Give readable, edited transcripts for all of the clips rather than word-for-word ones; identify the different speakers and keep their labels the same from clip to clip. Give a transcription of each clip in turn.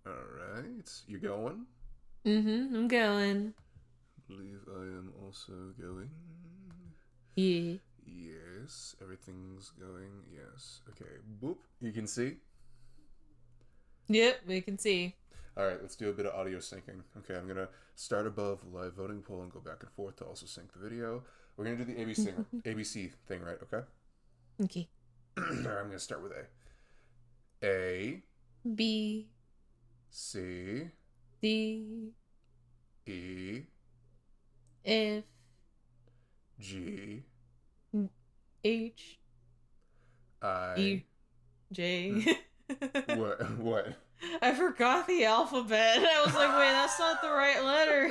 Speaker 1: Alright. You going?
Speaker 2: I'm going.
Speaker 1: I believe I am also going.
Speaker 2: Yeah.
Speaker 1: Yes, everything's going. Yes. Okay. Boop. You can see?
Speaker 2: Yep, we can see.
Speaker 1: Alright, let's do a bit of audio syncing. Okay, I'm gonna start above live voting poll and go back and forth to also sync the video. We're gonna do the ABC thing, right? Okay?
Speaker 2: Okay.
Speaker 1: Alright, I'm gonna start with A. A,
Speaker 2: B,
Speaker 1: C,
Speaker 2: D,
Speaker 1: E,
Speaker 2: F,
Speaker 1: G,
Speaker 2: H,
Speaker 1: I.
Speaker 2: E, J.
Speaker 1: What? What?
Speaker 2: I forgot the alphabet. I was like, wait, that's not the right letter.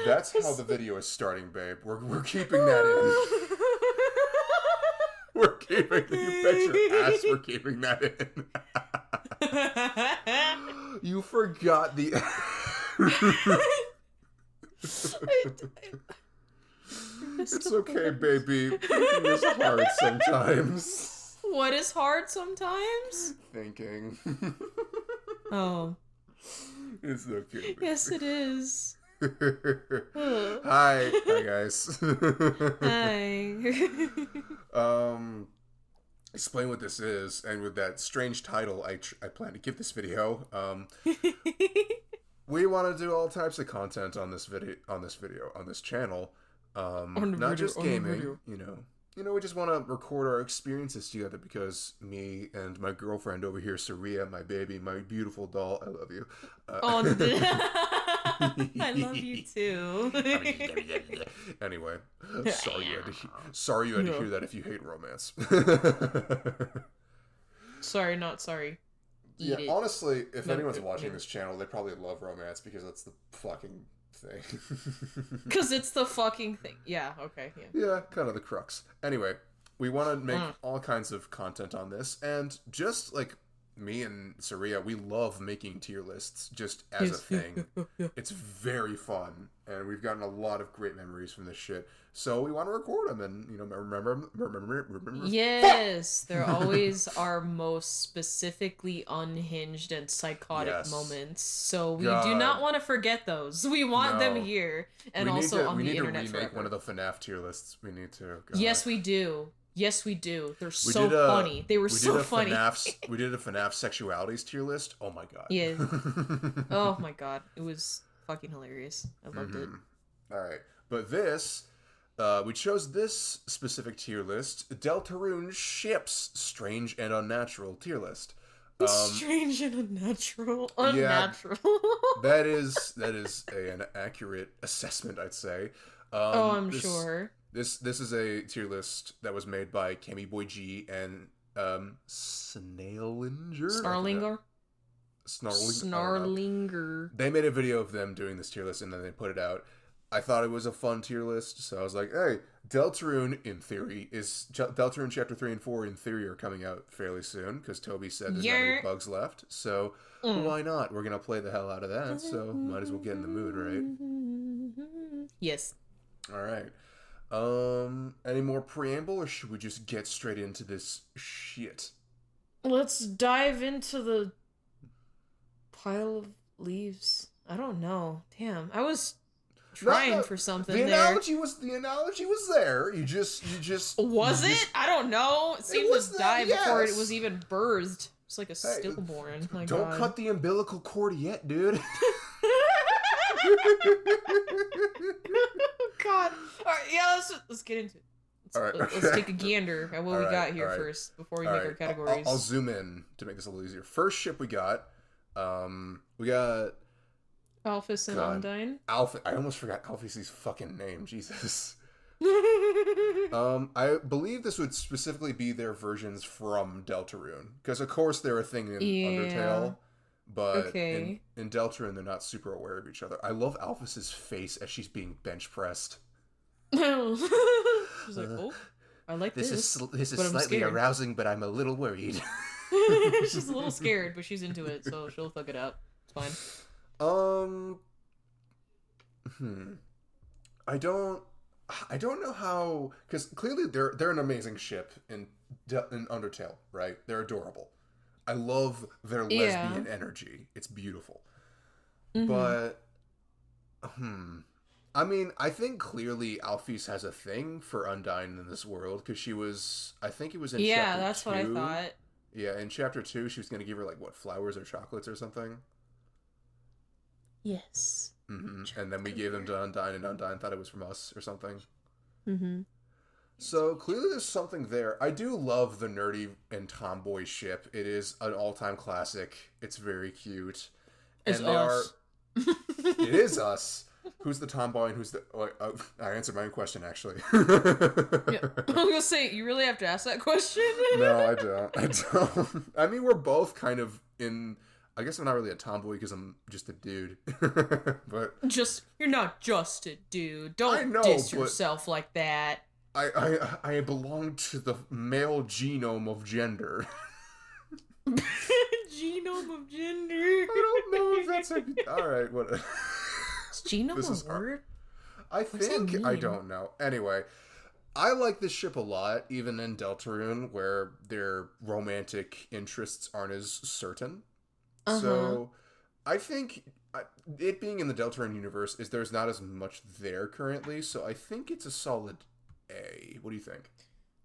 Speaker 1: That's how the video is starting, babe. We're keeping that in. We're keeping. You bet your ass we're keeping that in. You forgot the. It's okay, baby. Thinking is hard sometimes.
Speaker 2: What is hard sometimes?
Speaker 1: Thinking.
Speaker 2: Oh,
Speaker 1: It's okay, baby.
Speaker 2: yes, it is.
Speaker 1: Hi guys.
Speaker 2: Hi.
Speaker 1: Explain what this is, and with that strange title, I plan to give this video. We want to do all types of content on this channel. Not just gaming, we just want to record our experiences together because me and my girlfriend over here, Saria, my baby, my beautiful doll, I love you.
Speaker 2: Oh, I love you too.
Speaker 1: Anyway, sorry you had to hear that if you hate romance.
Speaker 2: Sorry, not sorry. Eat it.
Speaker 1: Honestly, if
Speaker 2: No,
Speaker 1: anyone's watching
Speaker 2: no.
Speaker 1: this channel, they probably love romance because that's the fucking thing.
Speaker 2: Because it's the fucking thing. Yeah, okay, yeah.
Speaker 1: Yeah, kind of the crux. Anyway, we want to make all kinds of content on this, and just like me and Saria, we love making tier lists just as a thing. It's very fun, and we've gotten a lot of great memories from this shit. So we want to record them, and remember.
Speaker 2: Yes, they're always our most specifically unhinged and psychotic
Speaker 1: Yes.
Speaker 2: moments. So we do
Speaker 1: God.
Speaker 2: not want to forget those. We want them
Speaker 1: No.
Speaker 2: here and also on
Speaker 1: we
Speaker 2: the
Speaker 1: need to
Speaker 2: internet
Speaker 1: remake
Speaker 2: forever.
Speaker 1: one of the FNAF tier lists. We need to. God.
Speaker 2: Yes, we do. Yes, we do. They're
Speaker 1: We
Speaker 2: so
Speaker 1: did a,
Speaker 2: funny. They were
Speaker 1: we
Speaker 2: so
Speaker 1: did a
Speaker 2: funny.
Speaker 1: we did a FNAF sexualities tier list. Oh my god.
Speaker 2: Yeah. Oh my god. It was fucking hilarious. I loved it.
Speaker 1: All right, but this. We chose this specific tier list, Deltarune Ships Strange and Unnatural tier list.
Speaker 2: Strange and unnatural.
Speaker 1: Yeah,
Speaker 2: Unnatural.
Speaker 1: that is an accurate assessment, I'd say.
Speaker 2: Oh, I'm sure.
Speaker 1: This is a tier list that was made by Cammy Boy G and Snailinger.
Speaker 2: Snarlinger?
Speaker 1: Snarling.
Speaker 2: Snarlinger.
Speaker 1: They made a video of them doing this tier list and then they put it out. I thought it was a fun tier list, so I was like, hey, Deltarune, in theory, Deltarune Chapter 3 and 4, in theory, are coming out fairly soon, because Toby said there's not many bugs left, so why not? We're going to play the hell out of that, so might as well get in the mood, right?
Speaker 2: Yes.
Speaker 1: Alright. Any more preamble, or should we just get straight into this shit?
Speaker 2: Let's dive into the pile of leaves. I don't know. Damn. I was trying for something
Speaker 1: the
Speaker 2: there.
Speaker 1: The analogy was there. You just
Speaker 2: Was
Speaker 1: you
Speaker 2: it?
Speaker 1: just-
Speaker 2: I don't know. It seemed
Speaker 1: was
Speaker 2: to die
Speaker 1: there,
Speaker 2: before
Speaker 1: yes.
Speaker 2: it was even birthed. It's like a stillborn. My
Speaker 1: Don't
Speaker 2: God.
Speaker 1: cut the umbilical cord yet, dude.
Speaker 2: God. Alright, yeah, let's get into it. Let's take a gander at what we got here
Speaker 1: right.
Speaker 2: first before we make our categories.
Speaker 1: I'll zoom in to make this a little easier. First ship we got
Speaker 2: Alphys and Undine.
Speaker 1: Alpha. I almost forgot Alphys' fucking name. Jesus. I believe this would specifically be their versions from Deltarune, because of course they're a thing in Undertale, but in Deltarune they're not super aware of each other. I love Alphys' face as she's being bench pressed.
Speaker 2: She's like, oh, I like this.
Speaker 1: This is
Speaker 2: but I'm
Speaker 1: slightly
Speaker 2: scared.
Speaker 1: arousing, but I'm a little worried.
Speaker 2: She's a little scared, but she's into it, so she'll thug it out. It's fine.
Speaker 1: I don't know how, because clearly they're an amazing ship in Undertale, right? They're adorable. I love their lesbian energy. It's beautiful.
Speaker 2: Mm-hmm.
Speaker 1: But, I mean, I think clearly Alphys has a thing for Undyne in this world, because she was, I think it was in chapter 2.
Speaker 2: Yeah, that's what I thought.
Speaker 1: Yeah, in chapter 2, she was going to give her, like, what, flowers or chocolates or something?
Speaker 2: Yes.
Speaker 1: Mm-hmm. And then we gave them to Undyne, and Undyne thought it was from us or something.
Speaker 2: Mm-hmm.
Speaker 1: So clearly there's something there. I do love the nerdy and tomboy ship. It is an all-time classic. It's very cute.
Speaker 2: It's us.
Speaker 1: It is us. Who's the tomboy and who's the... I answered my own question, actually.
Speaker 2: Yeah. I'm gonna say, you really have to ask that question?
Speaker 1: No, I don't. I mean, we're both kind of in... I guess I'm not really a tomboy because I'm just a dude. But...
Speaker 2: You're not just a dude. Don't diss yourself like that.
Speaker 1: I belong to the male genome of gender.
Speaker 2: Genome of gender.
Speaker 1: I don't know if that's alright, what...
Speaker 2: Is genome a word?
Speaker 1: I think, I don't know. Anyway, I like this ship a lot, even in Deltarune, where their romantic interests aren't as certain. So, I think it being in the Deltarune universe there's not as much there currently, so I think it's a solid A. What do you think?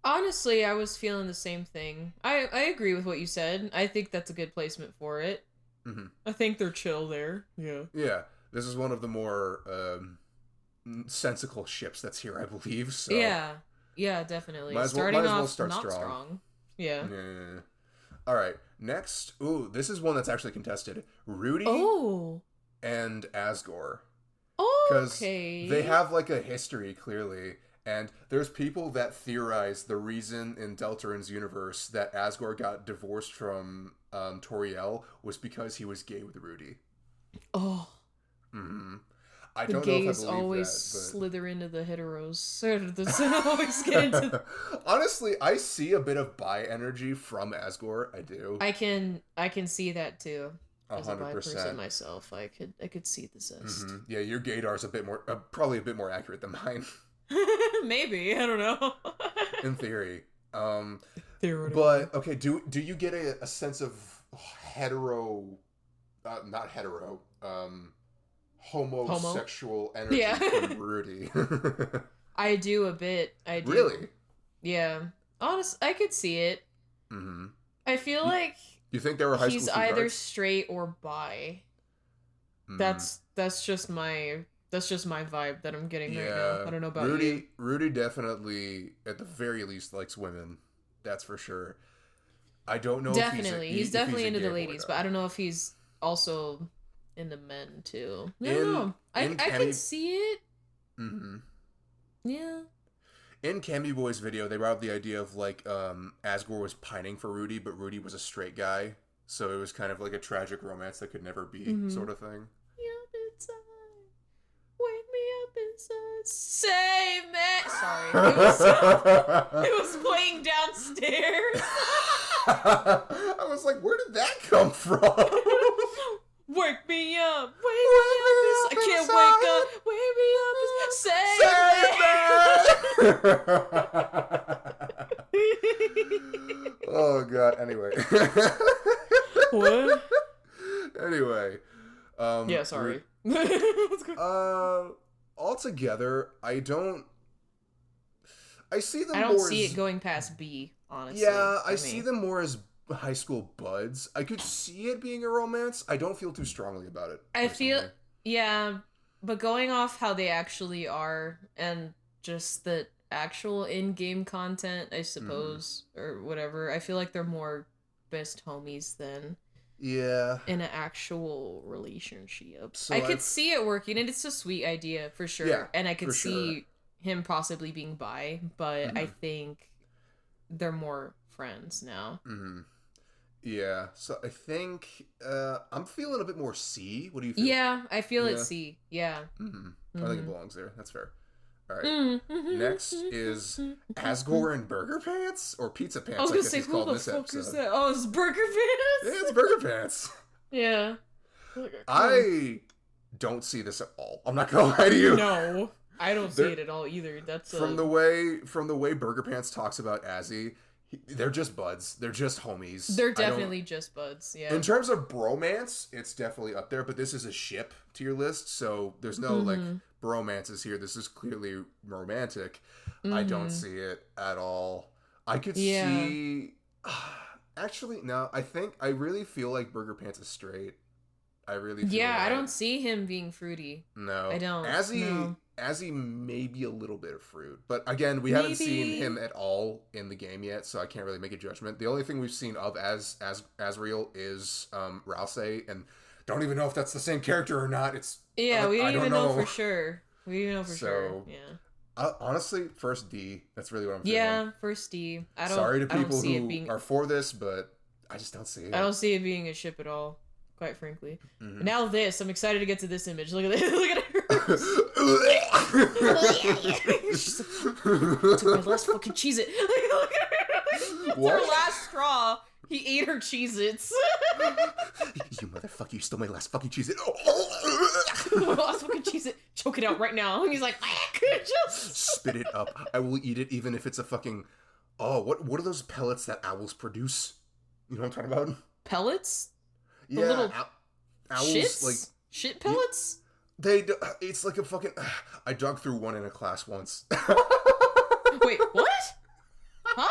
Speaker 2: Honestly, I was feeling the same thing. I agree with what you said. I think that's a good placement for it.
Speaker 1: Mm-hmm.
Speaker 2: I think they're chill there. Yeah.
Speaker 1: Yeah. This is one of the more sensical ships that's here, I believe. So
Speaker 2: yeah, definitely.
Speaker 1: Might as well
Speaker 2: Starting
Speaker 1: start
Speaker 2: off not strong. Yeah.
Speaker 1: All right, next. Ooh, this is one that's actually contested. Rudy and Asgore.
Speaker 2: Okay.
Speaker 1: They have like a history, clearly. And there's people that theorize the reason in Deltarune's universe that Asgore got divorced from Toriel was because he was gay with Rudy.
Speaker 2: Oh.
Speaker 1: Mm-hmm.
Speaker 2: The gays always slither into the heteros. They always get into...
Speaker 1: Honestly, I see a bit of bi energy from Asgore. I do.
Speaker 2: I can see that too.
Speaker 1: 100%.
Speaker 2: As a bi person myself, I could see the zest.
Speaker 1: Mm-hmm. Yeah, your gaydar's probably a bit more accurate than mine.
Speaker 2: Maybe, I don't know.
Speaker 1: In theory.
Speaker 2: Theoretically.
Speaker 1: But okay, do you get a sense of homosexual energy from Rudy?
Speaker 2: I do a bit. I do.
Speaker 1: Really?
Speaker 2: Yeah. Honest, I could see it.
Speaker 1: Mm-hmm.
Speaker 2: I feel like
Speaker 1: you think they were high school
Speaker 2: he's either straight or bi. That's just my vibe that I'm getting right now. I don't know about you.
Speaker 1: Rudy definitely, at the very least, likes women. That's for sure. I don't know.
Speaker 2: Definitely, he's definitely into the ladies, but I don't know if he's also into men too. I don't know. I can see it.
Speaker 1: Mm-hmm.
Speaker 2: Yeah.
Speaker 1: In Cammy Boy's video, they brought up the idea of like Asgore was pining for Rudy, but Rudy was a straight guy, so it was kind of like a tragic romance that could never be, sort of thing.
Speaker 2: Wake me up inside. Save me. Sorry. It was playing downstairs.
Speaker 1: I was like, where did that come from?
Speaker 2: Wake me up. Wake me up. I can't
Speaker 1: wake up. Save me. Oh, God. Anyway.
Speaker 2: What?
Speaker 1: Anyway.
Speaker 2: Yeah, sorry.
Speaker 1: Altogether, I see them.
Speaker 2: I don't see it going past B, honestly.
Speaker 1: Yeah, I see them more as high school buds. I could see it being a romance. I don't feel too strongly about it.
Speaker 2: I feel, yeah, but going off how they actually are and just the actual in-game content, I suppose, or whatever, I feel like they're more best homies than in an actual relationship. So I could see it working, and it's a sweet idea for sure. Yeah, and I could see him possibly being bi, but I think they're more friends now.
Speaker 1: Mm-hmm. Yeah, so I think I'm feeling a bit more C. What do you feel?
Speaker 2: Yeah, I feel it C. Yeah.
Speaker 1: I think it belongs there. That's fair. All right. Next is Asgore and Burger Pants or Pizza Pants.
Speaker 2: I was gonna say, who the fuck is that? Oh, it's Burger Pants.
Speaker 1: Yeah, it's Burger Pants.
Speaker 2: Yeah.
Speaker 1: I don't see this at all. I'm not gonna lie to you.
Speaker 2: No, I don't see it at all either. That's
Speaker 1: from the way Burger Pants talks about Azzy. They're just buds. They're just homies.
Speaker 2: They're definitely just buds, yeah.
Speaker 1: In terms of bromance, it's definitely up there, but this is a ship tier list, so there's no, like, bromances here. This is clearly romantic. I don't see it at all. I could see... Actually, no, I really feel like Burger Pants is straight. I really feel
Speaker 2: I don't see him being fruity.
Speaker 1: No.
Speaker 2: I don't.
Speaker 1: Azzy maybe a little bit of fruit. But again, we haven't seen him at all in the game yet, so I can't really make a judgment. The only thing we've seen of Asriel is Rousey, and don't even know if that's the same character or not.
Speaker 2: We don't even know for sure. We don't know for sure. Yeah.
Speaker 1: Honestly, first D. That's really what I'm feeling.
Speaker 2: Yeah, first D.
Speaker 1: Sorry to people who are for this, but I just don't see it.
Speaker 2: I don't see it being a ship at all, quite frankly. Now this, I'm excited to get to this image. Look at this. Look at her. Took my last fucking Cheez-It. Look at her. It's her last straw. He ate her Cheez-Its.
Speaker 1: You motherfucker, you stole my last fucking Cheez-It.
Speaker 2: My last fucking Cheez-It. Choke it out right now. And he's like, just
Speaker 1: spit it up. I will eat it even if it's a fucking... Oh, what are those pellets that owls produce? You know what I'm talking about?
Speaker 2: Pellets?
Speaker 1: The little owls,
Speaker 2: shits?
Speaker 1: like...
Speaker 2: Shit pellets?
Speaker 1: It's like a fucking... I dug through one in a class once.
Speaker 2: Wait, what? Huh?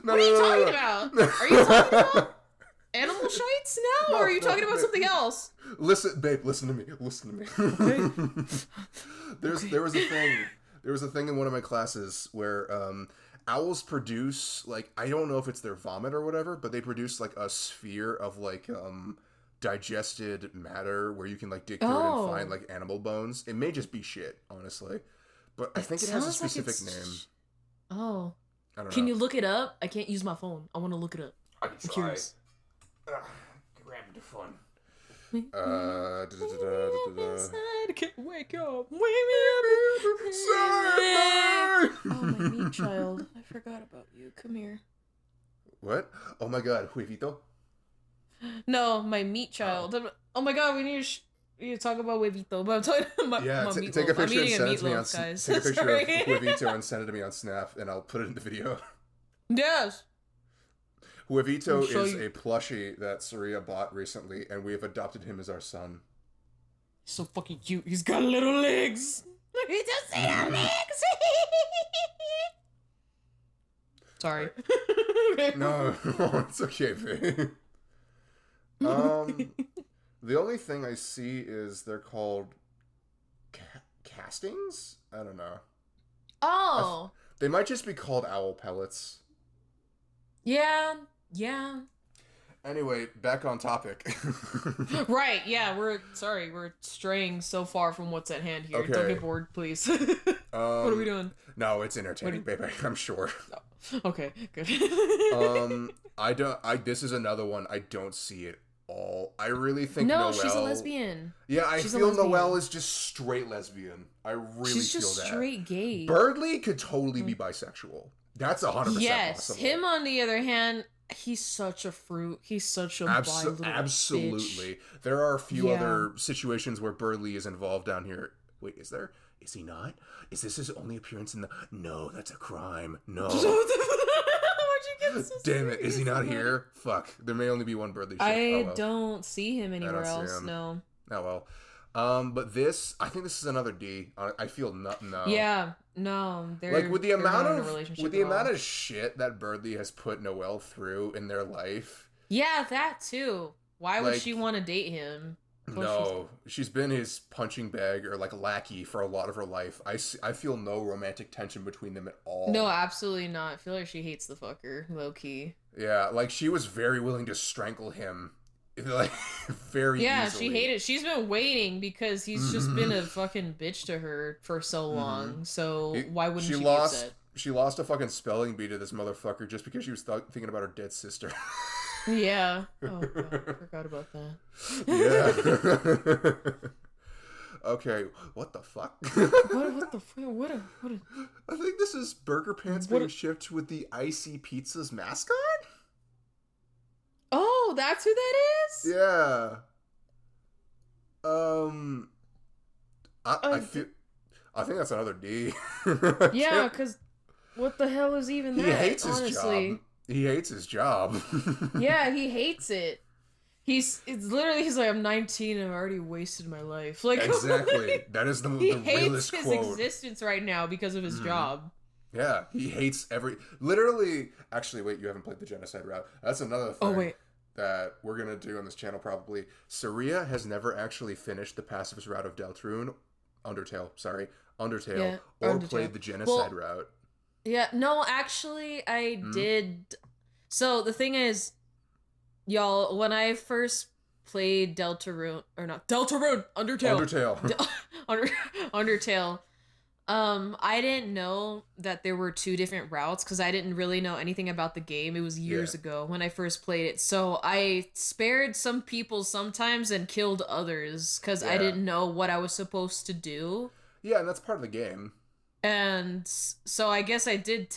Speaker 2: What are you talking about? Are you talking about animal shites now? Or are you talking about something else?
Speaker 1: Listen, babe, listen to me. Okay. There was a thing in one of my classes where owls produce, like, I don't know if it's their vomit or whatever, but they produce, like, a sphere of, like, digested matter where you can, like, dig through it and find, like, animal bones. It may just be shit, honestly. But I think it has a specific name.
Speaker 2: Oh.
Speaker 1: I don't know.
Speaker 2: Can you look it up? I can't use my phone. I want to look it up.
Speaker 1: I'm curious. Grab the phone.
Speaker 2: I can't wake up. Wake me up.
Speaker 1: Sorry.
Speaker 2: Oh, my meat child. I forgot about you. Come here.
Speaker 1: What? Oh my god, Huevito?
Speaker 2: No, my meat child. Oh my god, we need to talk about Huevito. But I'm talking about meatloaf.
Speaker 1: Take a picture and send it to me on
Speaker 2: guys.
Speaker 1: Take a picture of Huevito and send it to me on Snap, and I'll put it in the video.
Speaker 2: Yes.
Speaker 1: Huevito is a plushie that Saria bought recently, and we have adopted him as our son.
Speaker 2: He's so fucking cute. He's got little legs. He does have legs. Sorry.
Speaker 1: No, it's okay, babe. The only thing I see is they're called castings? I don't know.
Speaker 2: Oh.
Speaker 1: They might just be called owl pellets.
Speaker 2: Yeah.
Speaker 1: Anyway, back on topic.
Speaker 2: Right, yeah, we're straying so far from what's at hand here. Okay. Don't get bored, please. What are we doing?
Speaker 1: No, it's entertaining, baby, I'm sure.
Speaker 2: No. Okay, good.
Speaker 1: This is another one I don't see it all. I really think Noelle...
Speaker 2: she's a lesbian.
Speaker 1: Yeah, I feel Noelle is just straight lesbian. I really
Speaker 2: she's
Speaker 1: feel
Speaker 2: just
Speaker 1: that.
Speaker 2: Straight gay.
Speaker 1: Birdly could totally be bisexual. That's 100%
Speaker 2: yes,
Speaker 1: possible.
Speaker 2: Him on the other hand, he's such a fruit. He's such a little
Speaker 1: absolutely.
Speaker 2: Bitch.
Speaker 1: There are a few other situations where Birdly is involved down here. Wait, is there? Is he not? Is this his only appearance in the... No, that's a crime. No. Damn it, is he not here? Fuck. There may only be one Birdly ship.
Speaker 2: I don't see him anywhere else, no.
Speaker 1: Oh well. But I think this is another D. I feel no.
Speaker 2: Yeah, no.
Speaker 1: Like with the amount of shit that Birdly has put Noelle through in their life.
Speaker 2: Yeah, that too. Why would she want to date him?
Speaker 1: No, she's been his punching bag or like lackey for a lot of her life. I feel no romantic tension between them at all.
Speaker 2: No, absolutely not. I feel like she hates the fucker, low key.
Speaker 1: Yeah, like she was very willing to strangle him. Like, very easily.
Speaker 2: She hated. She's been waiting because he's just been a fucking bitch to her for so long. So why wouldn't she be upset?
Speaker 1: She lost a fucking spelling bee to this motherfucker just because she was thinking about her dead sister.
Speaker 2: Yeah. Oh god, I forgot about that.
Speaker 1: Yeah. Okay, what the fuck?
Speaker 2: What the fuck? What a...
Speaker 1: I think this is Burger Pants being shipped with the Icy Pizza's mascot?
Speaker 2: Oh, that's who that is?
Speaker 1: Yeah. I think that's another D.
Speaker 2: Yeah, because what the hell is even that?
Speaker 1: He hates his
Speaker 2: honestly.
Speaker 1: job. He hates his job.
Speaker 2: Yeah, he hates it. It's literally he's like, I'm 19 and I've already wasted my life. Like
Speaker 1: Exactly. That is the realest
Speaker 2: his
Speaker 1: quote.
Speaker 2: Existence right now because of his job.
Speaker 1: Yeah, he hates literally. Actually, wait, you haven't played the genocide route. That's another thing that we're gonna do on this channel probably. Saria has never actually finished the pacifist route of Deltarune, Undertale,
Speaker 2: Yeah,
Speaker 1: or
Speaker 2: Undertale.
Speaker 1: played the genocide route.
Speaker 2: Yeah, no, actually, I did. So the thing is, y'all, when I first played Deltarune, or not Deltarune, Undertale, I didn't know that there were two different routes because I didn't really know anything about the game. It was years ago when I first played it, so I spared some people sometimes and killed others because I didn't know what I was supposed to do.
Speaker 1: Yeah, and that's part of the game.
Speaker 2: And so I guess I didn't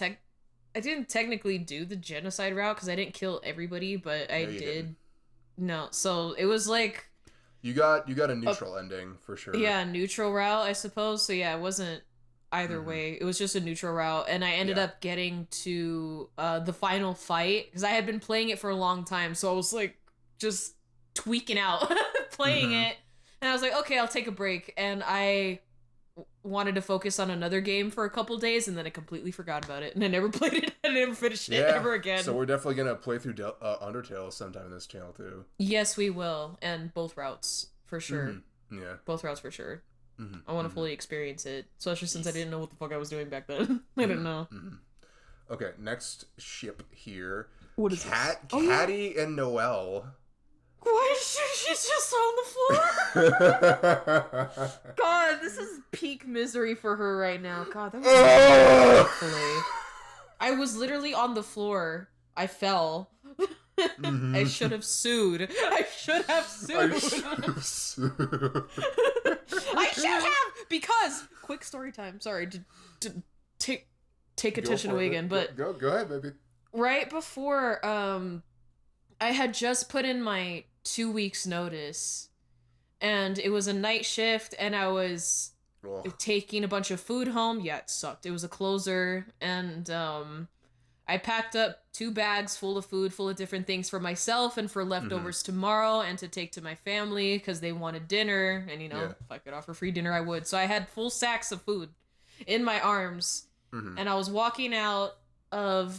Speaker 2: technically do the genocide route because I didn't kill everybody, but I did. No, so it was like
Speaker 1: you got a neutral ending for sure.
Speaker 2: Yeah, neutral route, I suppose. So yeah, it wasn't either way. It was just a neutral route, and I ended up getting to the final fight because I had been playing it for a long time, so I was like just tweaking out playing it, and I was like, okay, I'll take a break, and I wanted to focus on another game for a couple days, and then I completely forgot about it, and I never played it. I never finished it ever again.
Speaker 1: So we're definitely gonna play through Undertale sometime in this channel too.
Speaker 2: Yes, we will, and both routes for sure.
Speaker 1: Yeah,
Speaker 2: both routes for sure. I want to fully experience it, especially since I didn't know what the fuck I was doing back then. I didn't know.
Speaker 1: Okay, next ship here.
Speaker 2: What is
Speaker 1: Caddy and Noelle.
Speaker 2: Why is she's just on the floor? God, this is peak misery for her right now. God, that was thankfully. I was literally on the floor. I fell. I should have sued. I should have because quick story time. Sorry to take attention away again, but
Speaker 1: go ahead, baby.
Speaker 2: Right before I had just put in my 2 weeks notice, and it was a night shift, and I was taking a bunch of food home. Yeah, it sucked. It was a closer, and I packed up 2 bags full of food, full of different things for myself and for leftovers tomorrow and to take to my family because they wanted dinner, and if I could offer free dinner, I would. So I had full sacks of food in my arms, and I was walking out from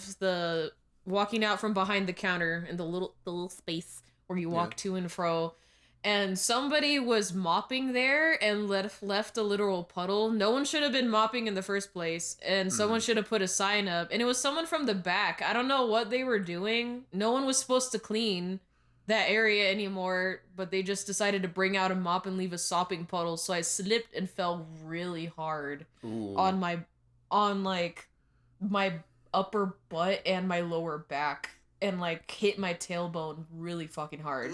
Speaker 2: behind the counter in the little space where you walk to and fro, and somebody was mopping there and left a literal puddle. No one should have been mopping in the first place, and someone should have put a sign up, and it was someone from the back. I don't know what they were doing. No one was supposed to clean that area anymore, but they just decided to bring out a mop and leave a sopping puddle, so I slipped and fell really hard on my upper butt and my lower back, and hit my tailbone really fucking hard.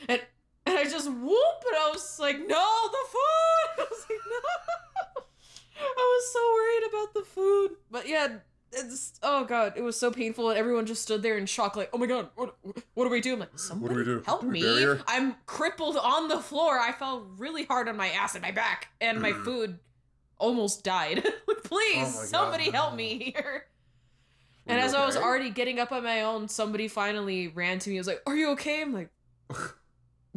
Speaker 2: And I just whoop, and I was like, no, the food! I was like, no! I was so worried about the food. But yeah, oh god, it was so painful, and everyone just stood there in shock, like, oh my god, what do we do? I'm like, somebody
Speaker 1: what do we do?
Speaker 2: Help me! I'm crippled on the floor. I fell really hard on my ass and my back, and my food almost died. Like, please, somebody help me here. And as I was already getting up on my own, somebody finally ran to me and was like, are you okay? I'm like,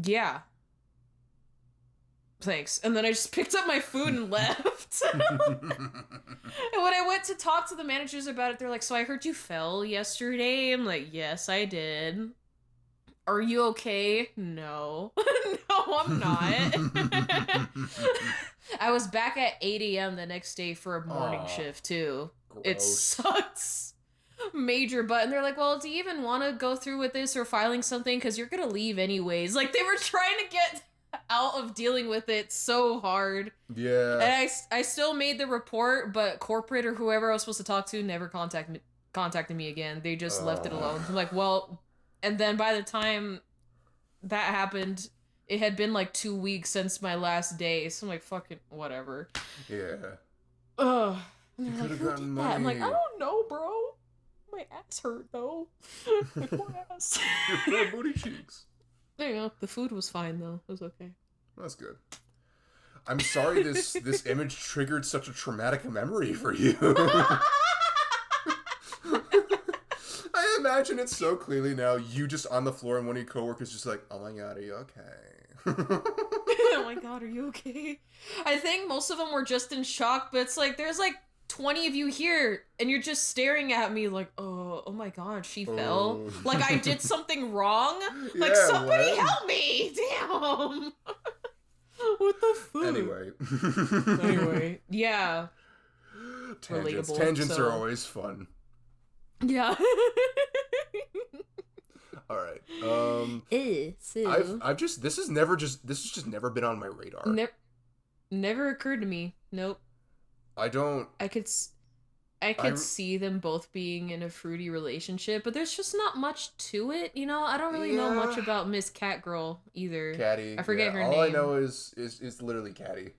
Speaker 2: yeah. Thanks. And then I just picked up my food and left. And when I went to talk to the managers about it, they're like, so I heard you fell yesterday? I'm like, yes, I did. Are you okay? No. No, I'm not. I was back at 8 a.m. the next day for a morning shift, too.
Speaker 1: Gross.
Speaker 2: It sucks. Major butt. And they're like, well, do you even want to go through with this or filing something? Because you're going to leave anyways. Like, they were trying to get out of dealing with it so hard.
Speaker 1: Yeah.
Speaker 2: And I still made the report, but corporate or whoever I was supposed to talk to never contacted me again. They just left it alone. I'm like, well, and then by the time that happened, it had been 2 weeks since my last day. So I'm like, fucking whatever.
Speaker 1: Yeah.
Speaker 2: Ugh.
Speaker 1: You could have gotten
Speaker 2: money. I'm like, I don't know, bro. My ass hurt, though. My poor ass.
Speaker 1: Your poor booty cheeks.
Speaker 2: There you go. The food was fine, though. It was okay.
Speaker 1: That's good. I'm sorry this image triggered such a traumatic memory for you. I imagine it so clearly now. You just on the floor and one of your coworkers just like, oh my god, are you okay?
Speaker 2: Oh my god, are you okay? I think most of them were just in shock, but it's like, there's like 20 of you here, and you're just staring at me like, oh my god, she fell. Like I did something wrong? Like,
Speaker 1: Yeah,
Speaker 2: somebody
Speaker 1: what?
Speaker 2: help me! Damn! What the fuck? Anyway, yeah.
Speaker 1: Tangents.
Speaker 2: Relatable,
Speaker 1: Tangents
Speaker 2: so.
Speaker 1: are always fun.
Speaker 2: Yeah.
Speaker 1: All right.
Speaker 2: So.
Speaker 1: I've just this has just never been on my radar.
Speaker 2: Never occurred to me. Nope.
Speaker 1: I don't.
Speaker 2: I could see them both being in a fruity relationship, but there's just not much to it, you know? I don't really know much about Miss Catgirl either.
Speaker 1: Caddy.
Speaker 2: I forget her name.
Speaker 1: All I know is literally Caddy.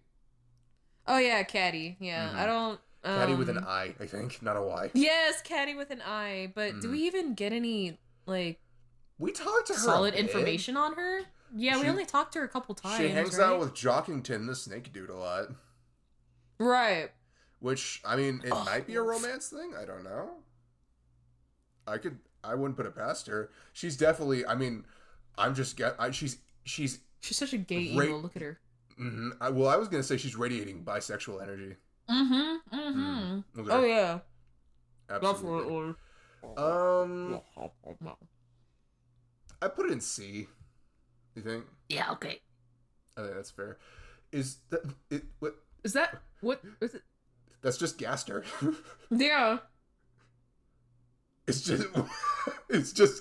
Speaker 2: Oh yeah, Caddy. Yeah, I don't...
Speaker 1: Caddy with an I think, not a Y.
Speaker 2: Yes, Caddy with an I, but do we even get any, like...
Speaker 1: We talked to her
Speaker 2: solid information on her? Yeah, we only talked to her a couple times,
Speaker 1: She hangs out with Jockington, the snake dude, a lot.
Speaker 2: Right.
Speaker 1: Which, I mean, it might be a romance thing. I don't know. I wouldn't put it past her. She's definitely, I mean, she's
Speaker 2: such a gay emo. Look at her.
Speaker 1: Mm-hmm. I was going to say she's radiating bisexual energy.
Speaker 2: Mm-hmm. Mm-hmm. Oh, yeah.
Speaker 1: Absolutely. I put it in C. You think?
Speaker 2: Yeah, okay.
Speaker 1: I think that's fair. Is that it? What
Speaker 2: is that? What is it?
Speaker 1: That's just Gaster.
Speaker 2: Yeah.
Speaker 1: It's just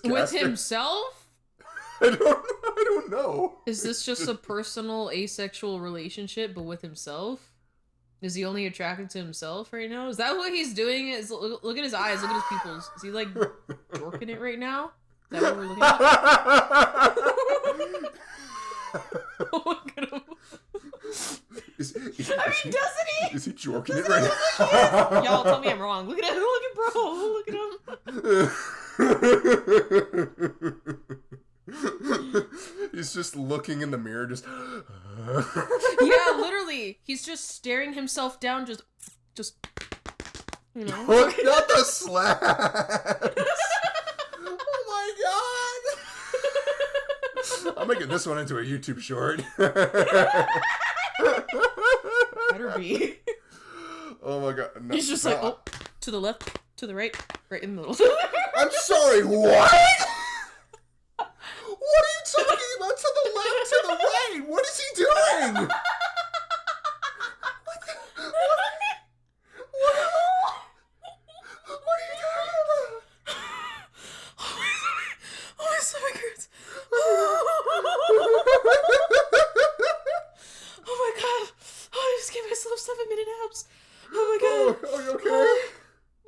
Speaker 1: Gaster.
Speaker 2: With himself?
Speaker 1: I don't know.
Speaker 2: Is this just a personal asexual relationship, but with himself? Is he only attracted to himself right now? Is that what he's doing? Look at his eyes. Look at his pupils. Is he like jorking it right now? Is that what we're looking at? Oh, look at him. Doesn't he?
Speaker 1: Is he jorking it right now?
Speaker 2: Y'all tell me I'm wrong. Look at him. Look at bro. Look at him.
Speaker 1: He's just looking in the mirror, just.
Speaker 2: Yeah, literally. He's just staring himself down, just. You know.
Speaker 1: Not the slaps. Oh my god. I'm making this one into a YouTube short.
Speaker 2: Better be.
Speaker 1: Oh my god. No,
Speaker 2: he's just like, oh, to the left, to the right, right in the middle.
Speaker 1: I'm sorry, what? What are you talking about? To the left, to the right? What is he doing? What are you talking about?
Speaker 2: Oh, my stomach hurts. Oh my god. Oh, I just gave myself 7-minute naps. Oh my god.
Speaker 1: Oh, are you okay?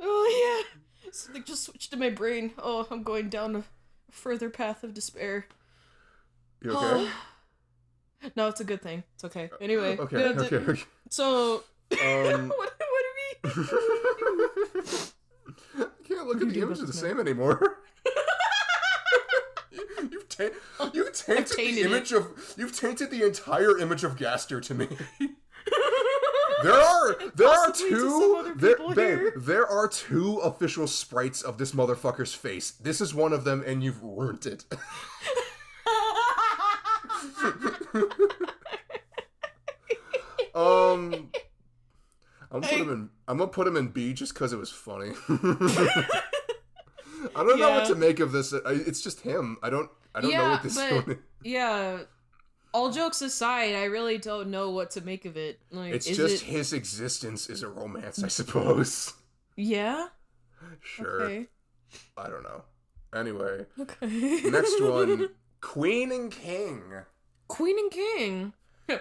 Speaker 2: Oh yeah. Something just switched in my brain. Oh, I'm going down a further path of despair.
Speaker 1: You okay?
Speaker 2: No, it's a good thing. It's okay. Anyway.
Speaker 1: Okay.
Speaker 2: So, what do we...
Speaker 1: I can't look at the images the same anymore. You've tainted the entire image of Gaster to me. There are two official sprites of this motherfucker's face. This is one of them, and you've ruined it. I'm gonna put him in B just because it was funny. I don't know what to make of this. It's just him. I don't know what this one is.
Speaker 2: Yeah. All jokes aside, I really don't know what to make of it. Like,
Speaker 1: it's just his existence is a romance, I suppose.
Speaker 2: Yeah?
Speaker 1: Sure. Okay. I don't know. Anyway.
Speaker 2: Okay.
Speaker 1: Next one. Queen and King.
Speaker 2: Queen and King?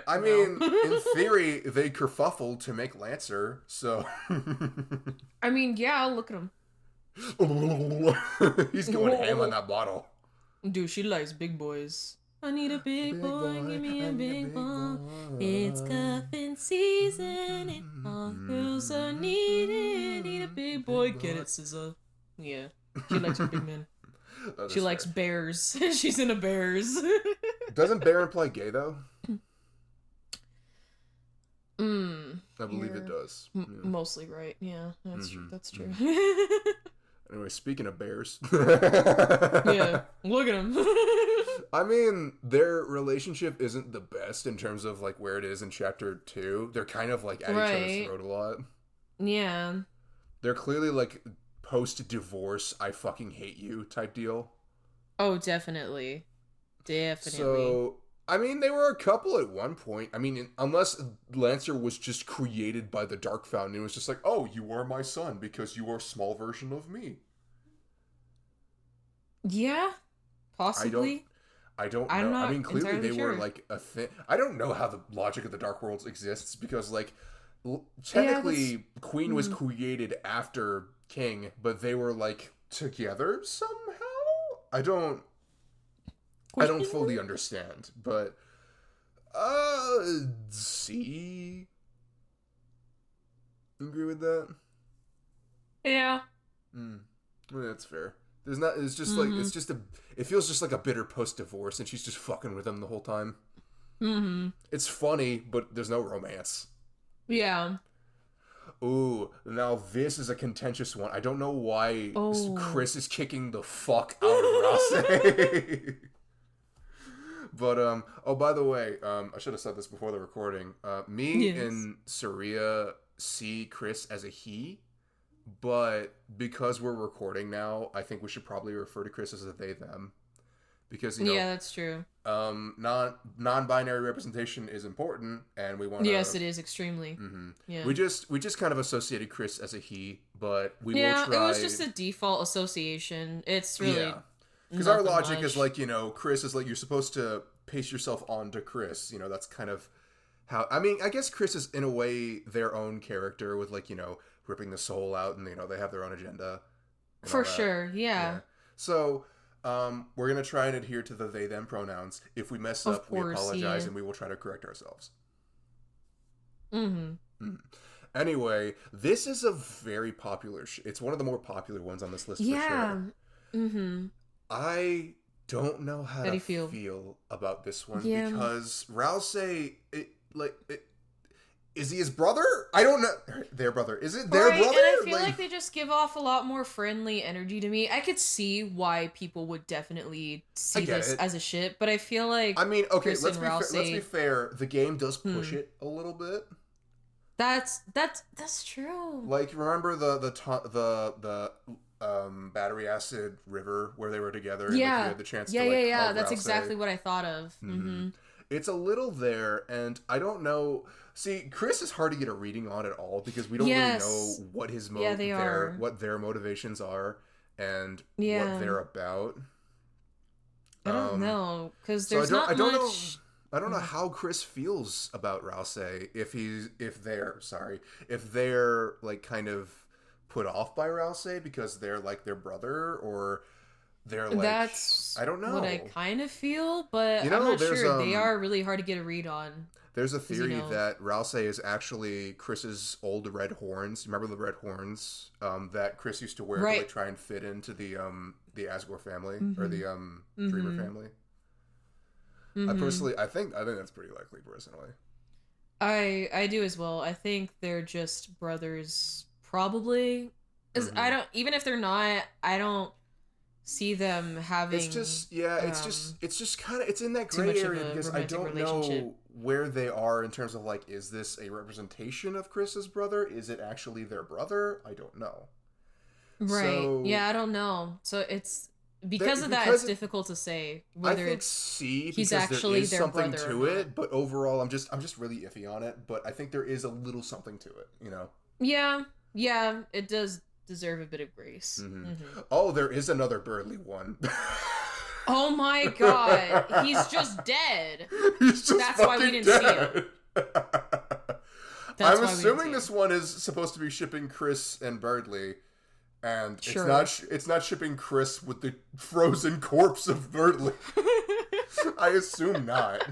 Speaker 1: I mean, in theory, they kerfuffled to make Lancer, so...
Speaker 2: I mean, yeah, look at him.
Speaker 1: He's going ham on that bottle.
Speaker 2: Dude, she likes big boys. I need a big boy, give me a big boy. It's cuffing season, and all girls are needed. Need a big boy, get it, SZA. Yeah, she likes her big men. She likes bears. She's into bears.
Speaker 1: Doesn't bear imply gay, though?
Speaker 2: I
Speaker 1: believe it does.
Speaker 2: Mostly right, yeah, that's true. That's true.
Speaker 1: Anyway, speaking of bears.
Speaker 2: Yeah, look at him.
Speaker 1: I mean, their relationship isn't the best in terms of, like, where it is in Chapter 2. They're kind of, like, at each other's throat a lot.
Speaker 2: Yeah.
Speaker 1: They're clearly, like, post-divorce, I fucking hate you type deal.
Speaker 2: Oh, definitely. Definitely.
Speaker 1: So, I mean, they were a couple at one point. I mean, unless Lancer was just created by the Dark Fountain, it was just like, oh, you are my son because you are a small version of me.
Speaker 2: Yeah, possibly.
Speaker 1: I don't
Speaker 2: I'm
Speaker 1: know. I
Speaker 2: not
Speaker 1: mean, clearly they
Speaker 2: entirely
Speaker 1: were
Speaker 2: sure.
Speaker 1: like a thing. I don't know how the logic of the Dark Worlds exists because, like,
Speaker 2: Yeah,
Speaker 1: technically, Queen was
Speaker 2: mm,
Speaker 1: created after King, but they were like together somehow. I don't fully understand, but see, agree with that.
Speaker 2: yeah.
Speaker 1: Well, that's fair. There's not. It's just like
Speaker 2: Mm-hmm.
Speaker 1: it's just a. It feels just like a bitter post divorce, and she's just fucking with him the whole time.
Speaker 2: Mm-hmm.
Speaker 1: It's funny, but there's no romance.
Speaker 2: Yeah.
Speaker 1: Ooh, now this is a contentious one. I don't know why
Speaker 2: Oh.
Speaker 1: Chris is kicking the fuck out of Rouse. But oh, by the way, I should have said this before the recording. Me
Speaker 2: Yes.
Speaker 1: and Saria see Chris as a he, but because we're recording now, I think we should probably refer to Chris as a they them, because
Speaker 2: Yeah, that's true.
Speaker 1: non-binary representation is important, and we want
Speaker 2: Yes,
Speaker 1: to.
Speaker 2: it is extremely.
Speaker 1: Mm-hmm.
Speaker 2: Yeah.
Speaker 1: We just kind of associated Chris as a he, but we will
Speaker 2: Yeah, it
Speaker 1: try.
Speaker 2: was just a default association. It's
Speaker 1: Yeah,
Speaker 2: really
Speaker 1: because our
Speaker 2: nothing
Speaker 1: logic is
Speaker 2: much.
Speaker 1: like, Chris is like, you're supposed to pace yourself onto Chris. That's kind of how. I mean, I guess Chris is in a way their own character with, like, ripping the soul out, and they have their own agenda and all
Speaker 2: For
Speaker 1: that.
Speaker 2: sure,
Speaker 1: Yeah.
Speaker 2: yeah.
Speaker 1: So we're gonna try and adhere to the they them pronouns. If we mess
Speaker 2: Of
Speaker 1: up, we
Speaker 2: course,
Speaker 1: apologize,
Speaker 2: yeah.
Speaker 1: and we will try to correct ourselves.
Speaker 2: Mm-hmm.
Speaker 1: Anyway, this is a very popular. It's one of the more popular ones on this list for
Speaker 2: Yeah.
Speaker 1: sure.
Speaker 2: Mm-hmm.
Speaker 1: I don't know how
Speaker 2: How do
Speaker 1: to
Speaker 2: you feel?
Speaker 1: feel about this one
Speaker 2: Yeah.
Speaker 1: because Rouse, is he his brother? I don't know. Their brother. Is it their
Speaker 2: Right, and
Speaker 1: brother?
Speaker 2: I feel like they just give off a lot more friendly energy to me. I could see why people would definitely
Speaker 1: I
Speaker 2: see
Speaker 1: get
Speaker 2: this
Speaker 1: it.
Speaker 2: as a ship, but I feel like
Speaker 1: I mean, okay,
Speaker 2: Chris
Speaker 1: let's
Speaker 2: and
Speaker 1: be
Speaker 2: Rouse,
Speaker 1: let's be fair. The game does push
Speaker 2: hmm,
Speaker 1: it a little bit.
Speaker 2: that's true.
Speaker 1: Like, remember the battery acid river where they were together, and, like, you
Speaker 2: Yeah.
Speaker 1: had the chance
Speaker 2: Yeah,
Speaker 1: to,
Speaker 2: yeah,
Speaker 1: like,
Speaker 2: yeah.
Speaker 1: hug
Speaker 2: That's
Speaker 1: Rouse.
Speaker 2: exactly what I thought of. Mm-hmm.
Speaker 1: It's a little there, and I don't know. See, Chris is hard to get a reading on at all because we don't really know
Speaker 2: Yes.
Speaker 1: what his
Speaker 2: Yeah, they are.
Speaker 1: what their motivations are and what
Speaker 2: Yeah.
Speaker 1: they're about.
Speaker 2: I don't
Speaker 1: Um,
Speaker 2: know, because
Speaker 1: so
Speaker 2: there's not much.
Speaker 1: I don't know
Speaker 2: Mm.
Speaker 1: how Chris feels about Rouse, if they're like kind of put off by Rouse because they're like their brother, or they're like,
Speaker 2: That's
Speaker 1: I don't know.
Speaker 2: what I kind of feel, but
Speaker 1: You
Speaker 2: I'm
Speaker 1: know,
Speaker 2: not sure. They are really hard to get a read on.
Speaker 1: there's a
Speaker 2: 'Cause,
Speaker 1: theory that Rouse is actually Chris's old red horns. Remember the red horns that Chris used to wear to,
Speaker 2: right.
Speaker 1: like, try and fit into the Asgore family, or
Speaker 2: Mm-hmm.
Speaker 1: the Dreamer
Speaker 2: Mm-hmm.
Speaker 1: family.
Speaker 2: Mm-hmm.
Speaker 1: I think that's pretty likely, personally.
Speaker 2: I do as well. I think they're just brothers, probably. 'Cause I
Speaker 1: Mm-hmm.
Speaker 2: don't, even if they're not, I don't see them having
Speaker 1: It's just kind of, it's in that
Speaker 2: too
Speaker 1: gray
Speaker 2: much of
Speaker 1: area
Speaker 2: a
Speaker 1: because I
Speaker 2: romantic
Speaker 1: don't
Speaker 2: relationship.
Speaker 1: know where they are in terms of, like, is this a representation of Chris's brother? Is it actually their brother? I don't know.
Speaker 2: Right.
Speaker 1: So
Speaker 2: Yeah, I don't know. So it's because of that, it's difficult to say
Speaker 1: I
Speaker 2: whether
Speaker 1: think
Speaker 2: it's
Speaker 1: C,
Speaker 2: he's
Speaker 1: because there
Speaker 2: actually
Speaker 1: is
Speaker 2: their
Speaker 1: something
Speaker 2: brother or
Speaker 1: to
Speaker 2: not.
Speaker 1: it, but overall I'm just really iffy on it. But I think there is a little something to it.
Speaker 2: Yeah, yeah, it does deserve a bit of grace.
Speaker 1: Mm-hmm.
Speaker 2: Mm-hmm.
Speaker 1: Oh, there is another Birdly one.
Speaker 2: Oh my god, he's just dead.
Speaker 1: He's just
Speaker 2: That's why we didn't see him.
Speaker 1: I'm assuming this one is supposed to be shipping Chris and Birdly, and
Speaker 2: Sure.
Speaker 1: it's not shipping Chris with the frozen corpse of Birdly. I assume not.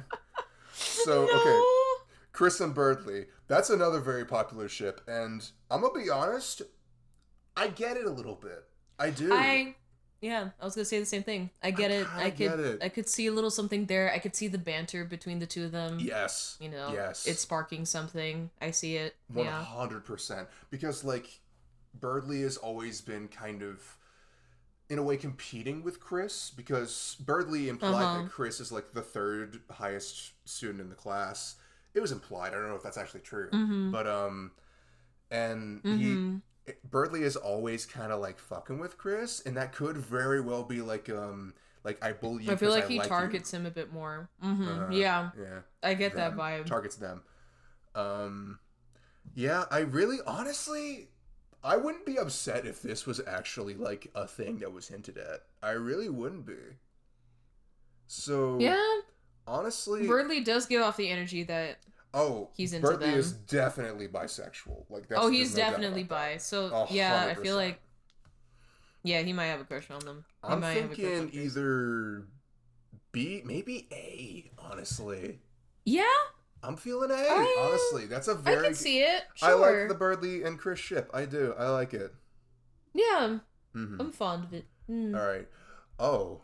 Speaker 1: So,
Speaker 2: No.
Speaker 1: okay, Chris and Birdly. That's another very popular ship, and I'm gonna be honest, I get it a little bit. I do.
Speaker 2: Yeah, I was gonna say the same thing. I get it.
Speaker 1: get it.
Speaker 2: I could see a little something there. I could see the banter between the two of them.
Speaker 1: Yes. Yes.
Speaker 2: It's sparking something. I see it. Yeah.
Speaker 1: 100%. Because, like, Birdly has always been kind of in a way competing with Chris, because Birdley implied that Chris is like the third highest student in the class. It was implied. I don't know if that's actually true. But and Birdley is always kind of like fucking with Chris, and that could very well be like I bully you.
Speaker 2: I feel like he
Speaker 1: like
Speaker 2: targets him a bit more. Yeah. I get that vibe.
Speaker 1: Targets them. Yeah, I really, honestly, I wouldn't be upset if this was actually like a thing that was hinted at. I really wouldn't be. So
Speaker 2: yeah,
Speaker 1: honestly,
Speaker 2: Birdley does give off the energy that he's into
Speaker 1: Birdley
Speaker 2: them.
Speaker 1: is definitely bisexual. Like that's
Speaker 2: he's definitely bi. So
Speaker 1: 100%.
Speaker 2: yeah, I feel like he might have a crush on them.
Speaker 1: I'm thinking either B, maybe A. Honestly,
Speaker 2: yeah.
Speaker 1: I'm feeling A. Honestly, that's a very.
Speaker 2: I can see it. Sure.
Speaker 1: I like the Birdley and Chris ship. I do. I like it.
Speaker 2: Yeah, I'm fond of it.
Speaker 1: All right. Oh,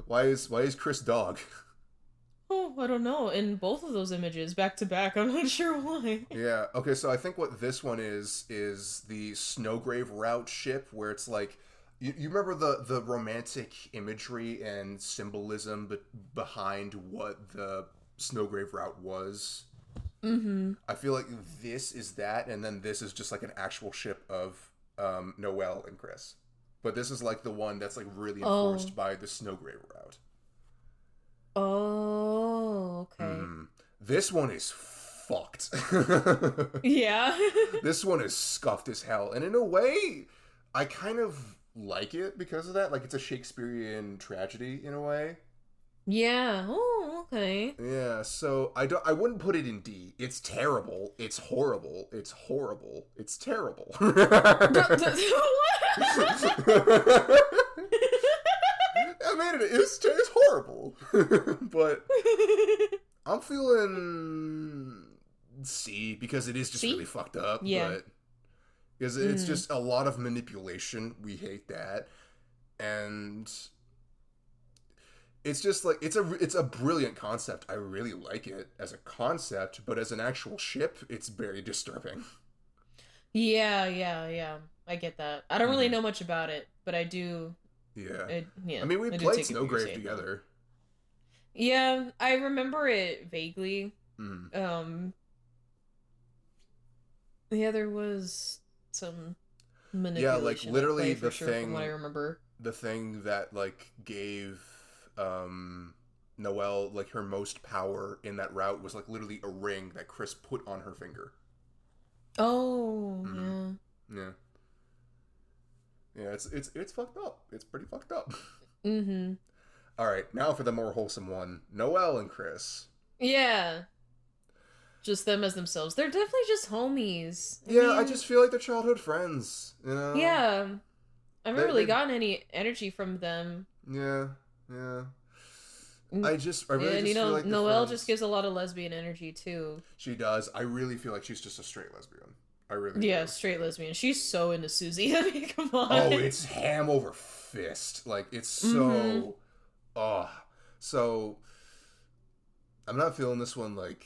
Speaker 1: why is Chris dog?
Speaker 2: Oh, I don't know. In both of those images, back to back, I'm not sure why.
Speaker 1: Yeah. Okay. So I think what this one is the Snowgrave route ship, where it's like. You remember the romantic imagery and symbolism behind what the Snowgrave route was? I feel like this is that, and then this is just like an actual ship of Noelle and Chris. But this is like the one that's like really enforced by the Snowgrave route.
Speaker 2: Oh, okay.
Speaker 1: This one is fucked.
Speaker 2: Yeah.
Speaker 1: This one is scuffed as hell. And in a way, I kind of like it because of that. Like, it's a Shakespearean tragedy in a way.
Speaker 2: Yeah. Oh, okay.
Speaker 1: Yeah, so I wouldn't put it in D. It's terrible. It's horrible. It's horrible. It's terrible. I mean, it's horrible. But I'm feeling C because it is just really fucked up.
Speaker 2: Yeah.
Speaker 1: But because it's just a lot of manipulation. We hate that. And it's just like it's a brilliant concept. I really like it as a concept, but as an actual ship, it's very disturbing.
Speaker 2: Yeah. I get that. I don't really know much about it, but I do.
Speaker 1: Yeah. I mean, we played Snowgrave together.
Speaker 2: Yeah, I remember it vaguely. Yeah, there was some manipulation.
Speaker 1: Yeah, like literally the thing.
Speaker 2: From what I remember,
Speaker 1: the thing that like gave Noelle like her most power in that route was like literally a ring that Chris put on her finger.
Speaker 2: Oh,
Speaker 1: yeah. Yeah, it's fucked up. It's pretty fucked up. All right, now for the more wholesome one, Noelle and Chris.
Speaker 2: Yeah. Just them as themselves. They're definitely just homies.
Speaker 1: I mean, I just feel like they're childhood friends, you know?
Speaker 2: Yeah. I haven't really gotten any energy from them.
Speaker 1: Yeah. I really just feel like
Speaker 2: Noelle just gives a lot of lesbian energy too.
Speaker 1: She does. I really feel like she's just a straight lesbian. I really do.
Speaker 2: Straight lesbian. She's so into Susie. I mean, come on.
Speaker 1: Oh, it's ham over fist. Like, it's so... So... I'm not feeling this one, like...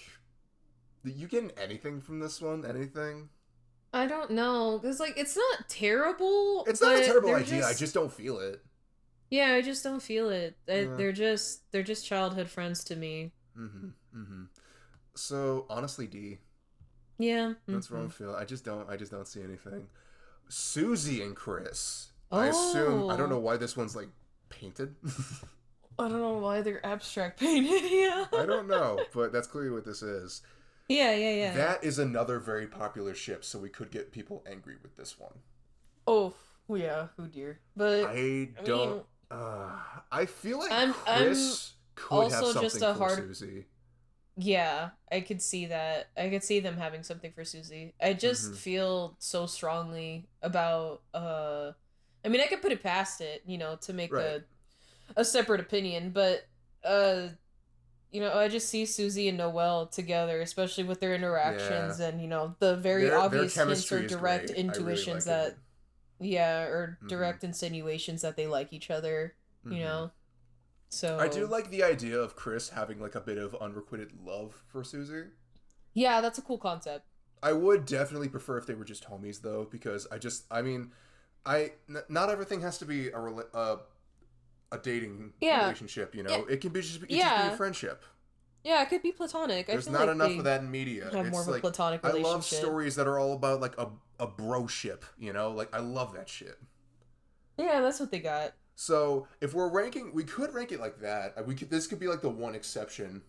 Speaker 1: You getting anything from this one? Anything?
Speaker 2: I don't know. Because, like, it's not terrible.
Speaker 1: It's not a terrible idea. I just don't feel it.
Speaker 2: Yeah, I just don't feel it. They're just childhood friends to me.
Speaker 1: So, honestly, D.
Speaker 2: Yeah.
Speaker 1: That's what I'm feeling. I just don't see anything. Susie and Chris. I assume, I don't know why this one's, like, painted.
Speaker 2: I don't know why they're abstract painted, yeah.
Speaker 1: I don't know, but that's clearly what this is.
Speaker 2: Yeah.
Speaker 1: That is another very popular ship, so we could get people angry with this one.
Speaker 2: Oh, yeah, oh dear. But
Speaker 1: I feel like Chris could have something for Susie.
Speaker 2: Yeah, I could see that. I could see them having something for Susie. I just feel so strongly about I mean, I could put it past it, to make a separate opinion, but I just see Susie and Noelle together, especially with their interactions and the very obvious hints or direct intuitions that direct insinuations that they like each other, So
Speaker 1: I do like the idea of Chris having like a bit of unrequited love for Susie.
Speaker 2: Yeah, that's a cool concept.
Speaker 1: I would definitely prefer if they were just homies though, because Not everything has to be a dating
Speaker 2: Yeah.
Speaker 1: relationship, you know.
Speaker 2: Yeah.
Speaker 1: It can be just be
Speaker 2: Yeah.
Speaker 1: a friendship.
Speaker 2: Yeah, it could be platonic.
Speaker 1: There's
Speaker 2: I feel
Speaker 1: not
Speaker 2: like
Speaker 1: enough
Speaker 2: they
Speaker 1: of that in media.
Speaker 2: have more
Speaker 1: It's
Speaker 2: of a
Speaker 1: like
Speaker 2: platonic
Speaker 1: I love
Speaker 2: relationship.
Speaker 1: stories that are all about like a bro-ship, you know? Like I love that shit.
Speaker 2: Yeah, that's what they got.
Speaker 1: So, if we're ranking, we could rank it like that. This could be like the one exception.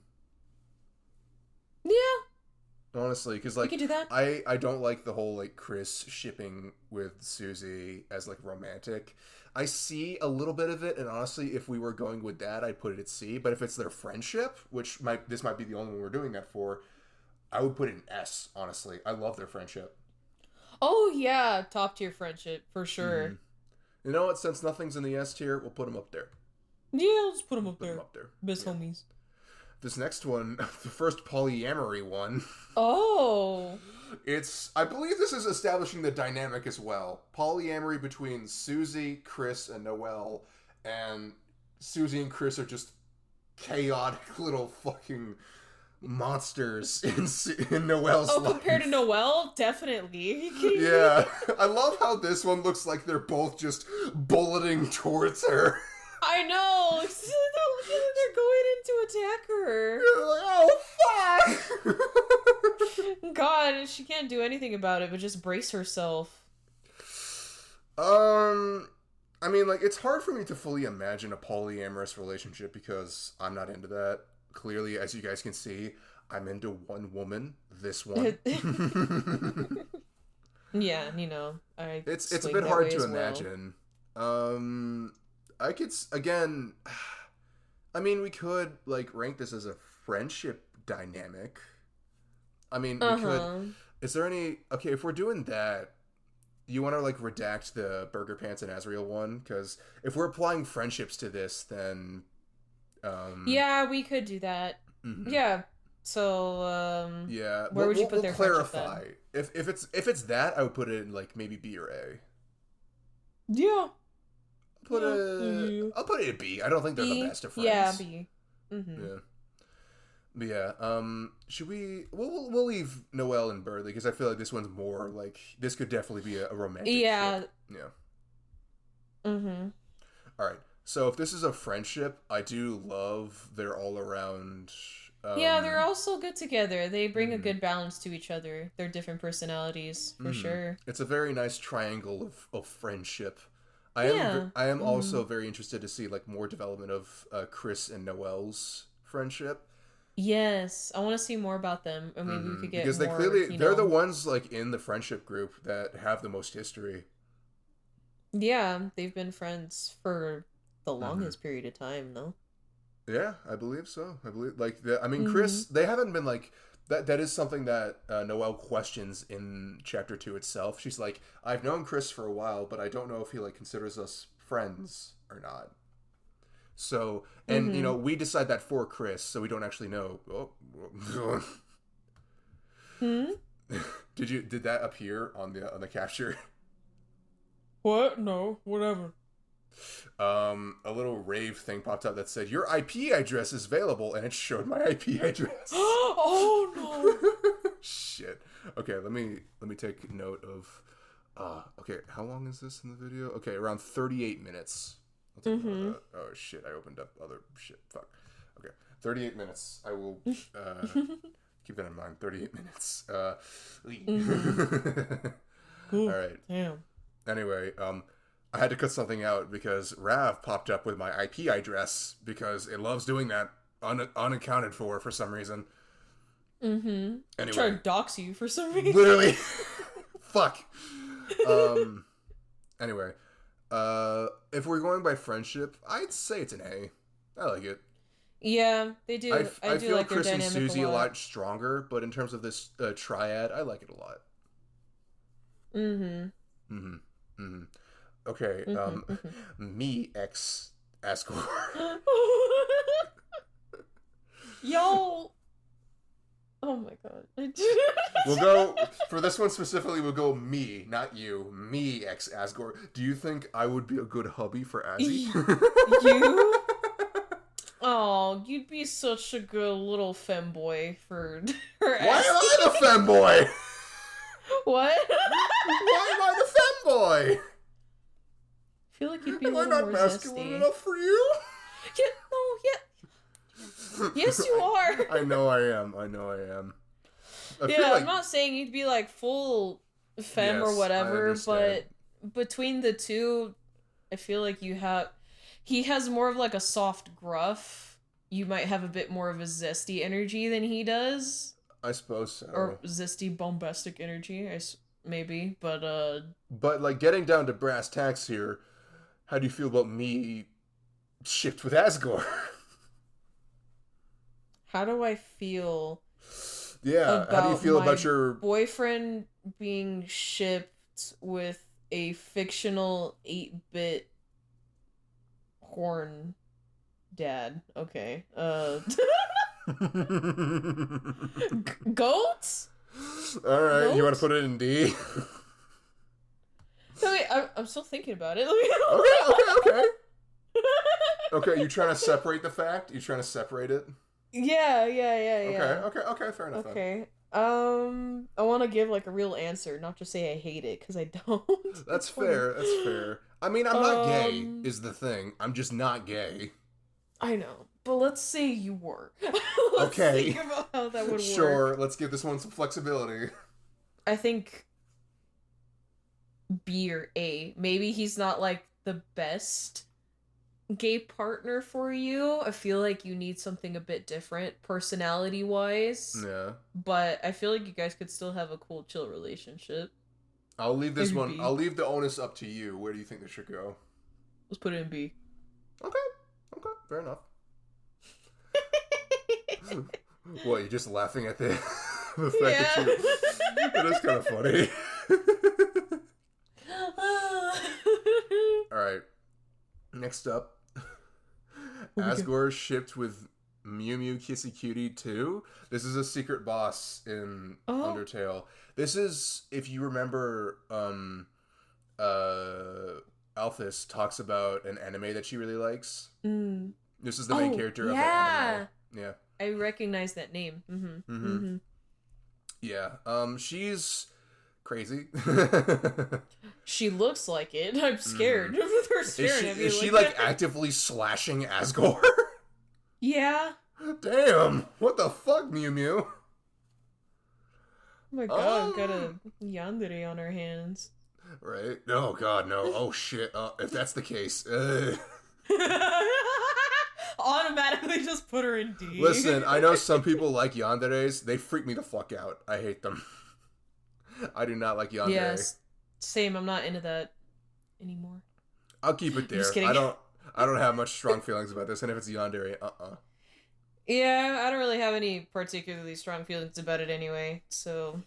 Speaker 2: Yeah,
Speaker 1: Honestly, because
Speaker 2: we
Speaker 1: like
Speaker 2: could do that.
Speaker 1: I don't like the whole like Chris shipping with Susie as like romantic. I see a little bit of it, and honestly, if we were going with that, I'd put it at C. But if it's their friendship, which this might be the only one we're doing that for, I would put it in S. Honestly, I love their friendship.
Speaker 2: Oh yeah, top tier friendship for sure.
Speaker 1: Mm-hmm. You know what? Since nothing's in the S tier, we'll put them up there.
Speaker 2: Yeah, let's put them
Speaker 1: We'll
Speaker 2: up
Speaker 1: put
Speaker 2: there.
Speaker 1: them up there.
Speaker 2: Best
Speaker 1: Yeah.
Speaker 2: homies.
Speaker 1: This next one, the first polyamory one.
Speaker 2: Oh.
Speaker 1: I believe this is establishing the dynamic as well. Polyamory between Susie, Chris, and Noelle. And Susie and Chris are just chaotic little fucking monsters in Noelle's life.
Speaker 2: Compared to Noelle, definitely.
Speaker 1: Yeah. I love how this one looks like they're both just bulleting towards her.
Speaker 2: I know. They're going in to attack her.
Speaker 1: Like, oh fuck!
Speaker 2: God, she can't do anything about it but just brace herself.
Speaker 1: I mean, like, it's hard for me to fully imagine a polyamorous relationship because I'm not into that. Clearly, as you guys can see, I'm into one woman. This one.
Speaker 2: Yeah, you know,
Speaker 1: it's a bit hard to imagine. I could again. I mean, we could like rank this as a friendship dynamic. I mean, we could. Is there any? Okay, if we're doing that, you want to like redact the Burger Pants and Azrael one because if we're applying friendships to this, then.
Speaker 2: Yeah, we could do that. Mm-hmm. Yeah. So.
Speaker 1: Yeah.
Speaker 2: Where would you put their
Speaker 1: clarify? If it's that, I would put it in like maybe B or A.
Speaker 2: Yeah.
Speaker 1: I'll put it at B. I don't think they're the best of friends.
Speaker 2: Yeah, B. Mm-hmm.
Speaker 1: Yeah. But yeah, should we? We'll leave Noelle and Burley because I feel like this one's more like this could definitely be a romantic.
Speaker 2: Yeah.
Speaker 1: Ship. Yeah.
Speaker 2: Mm-hmm.
Speaker 1: All right. So if this is a friendship, I do love their all around.
Speaker 2: Yeah, they're all so good together. They bring a good balance to each other. Their different personalities, for sure.
Speaker 1: It's a very nice triangle of friendship. I am also very interested to see like more development of Chris and Noelle's friendship.
Speaker 2: Yes, I want to see more about them. I mean, we could get
Speaker 1: because they
Speaker 2: more,
Speaker 1: clearly they're the ones like in the friendship group that have the most history.
Speaker 2: Yeah, they've been friends for the longest period of time, though.
Speaker 1: Yeah, I believe so. I believe Chris. They haven't been like that. That is something that Noelle questions in chapter 2 itself. She's like, I've known Chris for a while, but I don't know if he like considers us friends or not. So, and you know, we decide that for Chris, so we don't actually know. Did that appear on the capture?
Speaker 2: What? No, whatever.
Speaker 1: A little rave thing popped up that said your IP address is available, and it showed my IP address.
Speaker 2: Oh no!
Speaker 1: Shit. Okay, let me take note of. Okay, how long is this in the video? Okay, around 38 minutes. Oh shit! I opened up other shit. Fuck. Okay, 38 minutes. I will keep that in mind. 38 minutes. All right.
Speaker 2: Damn.
Speaker 1: Anyway, I had to cut something out because Rav popped up with my IP address because it loves doing that unaccounted for some reason.
Speaker 2: Mm-hmm.
Speaker 1: Anyway.
Speaker 2: Trying to dox you for some reason.
Speaker 1: Literally. Fuck. Anyway. If we're going by friendship, I'd say it's an A. I like it.
Speaker 2: Yeah, they do. I do
Speaker 1: feel
Speaker 2: like
Speaker 1: Chris
Speaker 2: their
Speaker 1: and
Speaker 2: dynamic
Speaker 1: Susie a lot stronger, but in terms of this triad, I like it a lot. Okay, me ex Asgore.
Speaker 2: Yo. Oh my god.
Speaker 1: We'll go for this one specifically. We'll go me, not you. Me ex Asgore. Do you think I would be a good hubby for Azzy?
Speaker 2: You? Oh, you'd be such a good little femboy for her.
Speaker 1: Why am I the femboy?
Speaker 2: What?
Speaker 1: Why am I the femboy?
Speaker 2: feel like you'd be a
Speaker 1: Am I
Speaker 2: little
Speaker 1: not
Speaker 2: more
Speaker 1: masculine
Speaker 2: zesty.
Speaker 1: enough for you?
Speaker 2: Yeah, no, yeah. Yes, you are.
Speaker 1: I know I am. I know I am. I feel
Speaker 2: Yeah,
Speaker 1: like,
Speaker 2: I'm not saying you'd be like full femme or
Speaker 1: yes, I
Speaker 2: whatever,
Speaker 1: understand.
Speaker 2: but between the two, I feel like he has more of like a soft gruff. You might have a bit more of a zesty energy than he does,
Speaker 1: I suppose
Speaker 2: or
Speaker 1: so.
Speaker 2: zesty bombastic energy, maybe. But
Speaker 1: But like getting down to brass tacks here, how do you feel about me shipped with Asgore?
Speaker 2: how do I feel
Speaker 1: Yeah, how do you
Speaker 2: about
Speaker 1: feel
Speaker 2: my
Speaker 1: about your...
Speaker 2: boyfriend being shipped with a fictional 8-bit horn dad? Okay. Goats?
Speaker 1: All right, you want to
Speaker 2: Goat?
Speaker 1: put it in D?
Speaker 2: No, wait, I'm still thinking about it.
Speaker 1: Okay. Okay, you trying to separate the fact? You trying to separate it?
Speaker 2: Yeah.
Speaker 1: Okay, fair enough then.
Speaker 2: Okay. I want to give like a real answer, not just say I hate it, because I don't.
Speaker 1: That's
Speaker 2: It's funny.
Speaker 1: fair. I mean, I'm not gay,
Speaker 2: Um,
Speaker 1: is the thing. I'm just not gay.
Speaker 2: I know, but let's say you were. Let's
Speaker 1: Okay.
Speaker 2: think about how that would work.
Speaker 1: Sure, let's give this one some flexibility.
Speaker 2: I think B or A. Maybe he's not like the best gay partner for you. I feel like you need something a bit different personality wise.
Speaker 1: Yeah.
Speaker 2: But I feel like you guys could still have a cool chill relationship.
Speaker 1: I'll leave this
Speaker 2: Maybe
Speaker 1: one.
Speaker 2: B.
Speaker 1: I'll leave the onus up to you. Where do you think this should go?
Speaker 2: Let's put it in B.
Speaker 1: Okay, fair enough. What, you just laughing at the the fact that you... That is kind of funny. Alright. Next up. Asgore shipped with Mew Mew Kissy Cutie 2. This is a secret boss in Undertale. This is, if you remember, Alphys talks about an anime that she really likes. This is the main character of that anime. Yeah.
Speaker 2: I recognize that name.
Speaker 1: Yeah. She's crazy.
Speaker 2: She looks like it. I'm scared. They're staring at me.
Speaker 1: Is she like actively slashing Asgore?
Speaker 2: Yeah.
Speaker 1: Damn. What the fuck, Mew Mew?
Speaker 2: Oh my god, got a yandere on her hands.
Speaker 1: Right? Oh god, no. Oh shit. If that's the case.
Speaker 2: Automatically just put her in D.
Speaker 1: Listen, I know some people like yanderes. They freak me the fuck out. I hate them. I do not like yandere.
Speaker 2: Yes. Same, I'm not into that anymore.
Speaker 1: I'll keep it there.
Speaker 2: Just kidding.
Speaker 1: I don't have much strong feelings about this, and if it's yandere,
Speaker 2: Yeah, I don't really have any particularly strong feelings about it anyway, so...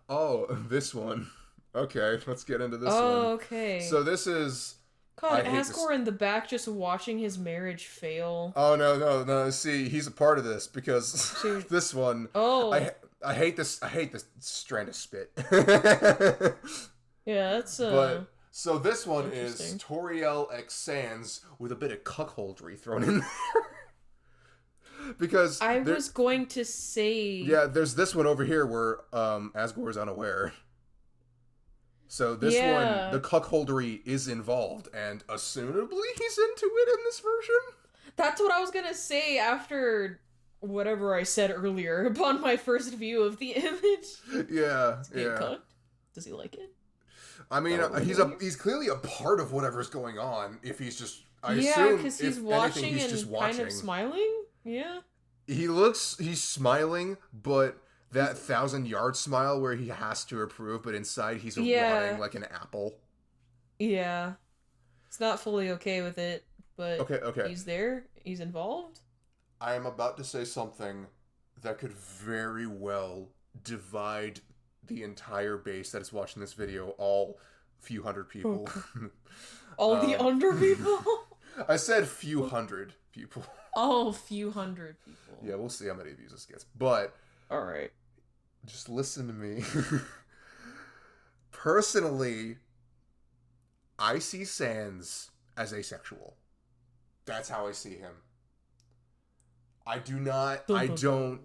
Speaker 1: Oh, this one. Okay, let's get into this one.
Speaker 2: Oh, okay.
Speaker 1: So this is...
Speaker 2: God, Asgore in the back just watching his marriage fail.
Speaker 1: Oh, no. See, he's a part of this, because this one...
Speaker 2: Oh.
Speaker 1: I hate this strand of spit.
Speaker 2: Yeah, that's...
Speaker 1: But... So this one is Toriel X Sans with a bit of cuckoldry thrown in there. Because
Speaker 2: I was going to say...
Speaker 1: Yeah, there's this one over here where Asgore is unaware. So this one, the cuckoldry is involved, and assumably he's into it in this version?
Speaker 2: That's what I was going to say after whatever I said earlier upon my first view of the image.
Speaker 1: Yeah,
Speaker 2: Is he cucked? Does he like it?
Speaker 1: I mean, he's clearly a part of whatever's going on. If he's just, I assume,
Speaker 2: because he's
Speaker 1: if
Speaker 2: watching
Speaker 1: anything, he's
Speaker 2: and
Speaker 1: just watching.
Speaker 2: kind of smiling. Yeah.
Speaker 1: He's smiling, but that 1,000-yard smile where he has to approve, but inside he's rotting like an apple.
Speaker 2: Yeah. He's not fully okay with it, but
Speaker 1: okay.
Speaker 2: He's there. He's involved.
Speaker 1: I am about to say something that could very well divide the entire base that is watching this video, all few hundred people.
Speaker 2: All the under people?
Speaker 1: I said few hundred people.
Speaker 2: Oh, few hundred people.
Speaker 1: Yeah, we'll see how many views this gets. But
Speaker 2: alright.
Speaker 1: Just listen to me. Personally, I see Sans as asexual. That's how I see him. I don't